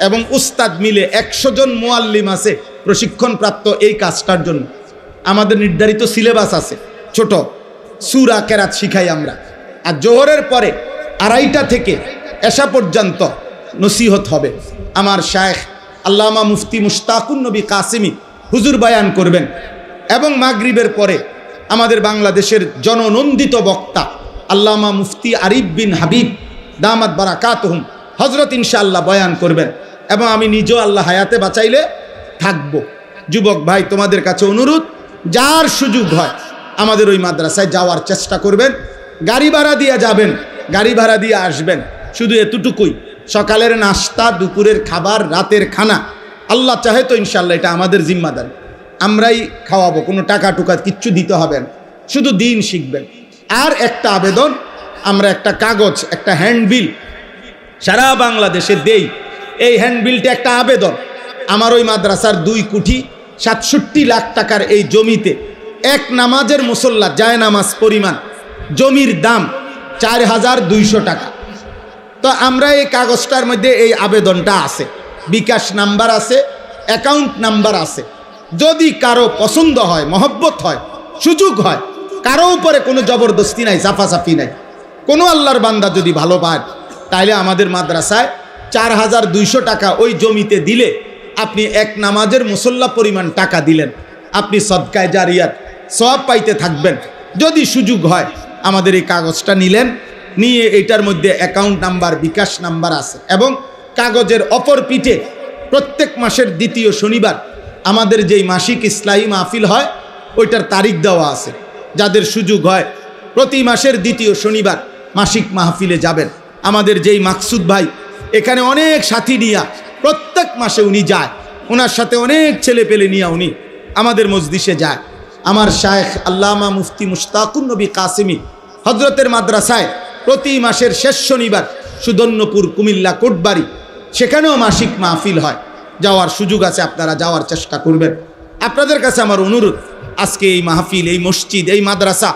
এবং উস্তাদ মিলে 100 জন মুআল্লিম আছে প্রশিক্ষণপ্রাপ্ত এই কাজটার জন্য। আমাদের নির্ধারিত সিলেবাস আছে, ছোট সূরা, কেরাত শিখাই আমরা। আর জোহরের পরে 2:30টা থেকে এশা পর্যন্ত নসিহত হবে। আমার শায়েখ আল্লামা মুফতি মুশতাকুন নবী কাসিমি হুজুর বয়ান করবেন। এবং মাগরিবের পরে আমাদের বাংলাদেশের জননন্দিত বক্তা আল্লামা মুফতি আরিফ বিন হাবিব দামাত বারাকাতুহুম হযরত ইনশাআল্লাহ বয়ান করবেন এবং আমি নিজেও আল্লাহ হায়াতে বাঁচাইলে থাকবো। যুবক ভাই, তোমাদের কাছে অনুরোধ, যার সুযোগ হয় আমাদের ওই মাদ্রাসায় যাওয়ার চেষ্টা করবেন। গাড়ি ভাড়া দিয়ে যাবেন, গাড়ি ভাড়া দিয়ে আসবেন। শুধু এতটুকুই, সকালের নাস্তা, দুপুরের খাবার, রাতের খানা আল্লাহ চাহে তো ইনশাআল্লাহ এটা আমাদের জিম্মাদারি, আমরাই খাওয়াবো, কোনো টাকা টুকা কিচ্ছু দিতে হবে না, শুধু দিন শিখবেন। আর একটা আবেদন, আমরা একটা কাগজ, একটা হ্যান্ডবিল সারা বাংলাদেশে দেই। এই হ্যান্ডবিলটা একটা আবেদন, আমার ওই মাদ্রাসার 2,67 লাখ টাকার এই জমিতে এক নামাজের মুসল্লা জায় নামাজ পরিমাণ জমির দাম 4,200 টাকা। তো আমরা এই কাগজটার মধ্যে এই আবেদনটা আছে, বিকাশ নাম্বার আছে, অ্যাকাউন্ট নাম্বার আছে। যদি কারো পছন্দ হয়, মহব্বত হয়, সুযোগ হয়, কারো উপরে কোনো জবরদস্তি নাই, সাফাসাফি নাই, কোনো আল্লাহর বান্দা যদি ভালো পায়, তাইলে আমাদের মাদ্রাসায় 4,200 টাকা ওই জমিতে দিলে আপনি এক নামাজের মুসল্লা পরিমাণ টাকা দিলেন, আপনি সদকায়ে জারিয়াত সওয়াব পাইতে থাকবেন। যদি সুযোগ হয় আমাদের এই কাগজটা নিলেন, নিয়ে এটার মধ্যে অ্যাকাউন্ট নাম্বার, বিকাশ নাম্বার আছে এবং কাগজের অপর পিঠে প্রত্যেক মাসের দ্বিতীয় শনিবার আমাদের যেই মাসিক ইসলাহি মাহফিল হয় ওইটার তারিখ দেওয়া আছে। যাদের সুযোগ হয় প্রতি মাসের দ্বিতীয় শনিবার মাসিক মাহফিলে যাবেন। আমাদের যেই মাকসুদ ভাই এখানে অনেক সাথী নিয়া প্রত্যেক মাসে উনি যায়, ওনার সাথে অনেক ছেলে পেলে নিয়ে উনি আমাদের মজলিসে যায়। আমার শায়েখ আল্লামা মুফতি মুশতাকুন নবী কাসেমি হজরতের মাদ্রাসায় প্রতি মাসের শেষ শনিবার সুদন্যপুর, কুমিল্লা, কোটবাড়ি, সেখানেও মাসিক মাহফিল হয়। যাওয়ার সুযোগ আছে, আপনারা যাওয়ার চেষ্টা করবেন। আপনাদের কাছে আমার অনুরোধ, আজকে এই মাহফিল, এই মসজিদ, এই মাদ্রাসা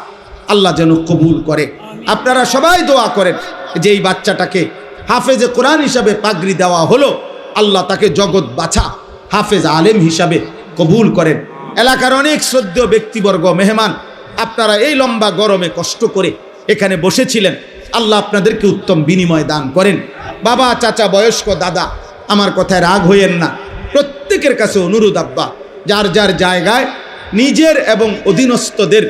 আল্লাহ যেন কবুল করে। আপনারা সবাই দোয়া করেন যে এই বাচ্চাটাকে হাফেজে কোরআন হিসাবে পাগড়ি দেওয়া হলো, আল্লাহ তাকে জগৎ বাছা হাফেজ আলেম হিসাবে কবুল করেন। এলাকার অনেক শ্রদ্ধেয় ব্যক্তিবর্গ, মেহমান, আপনারা এই লম্বা গরমে কষ্ট করে এখানে বসেছিলেন, আল্লাহ আপনাদেরকে উত্তম বিনিময় দান করেন। বাবা, চাচা, বয়স্ক, দাদা, আমার কথায় রাগ হইয়েন না। প্রত্যেকের কাছে অনুরোধ, আব্বা যার যার জায়গায় নিজের এবং অধীনস্থদের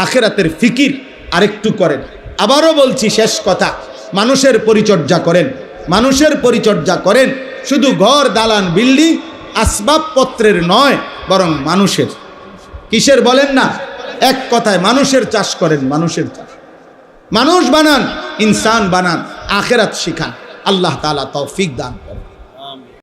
আখেরাতের ফিকির আরেকটু করেন। আবারও বলছি, শেষ কথা, মানুষের পরিচর্যা করেন, মানুষের পরিচর্যা করেন, শুধু ঘর, দালান, বিল্ডিং, আসবাবপত্রের নয়, বরং মানুষের। কিসের বলেন না? এক কথায় মানুষের চাষ করেন, মানুষের চাষ। মানুষ বানান, ইনসান বানান, আখেরাত শিখান। আল্লাহ তাআলা তৌফিক দান করেন।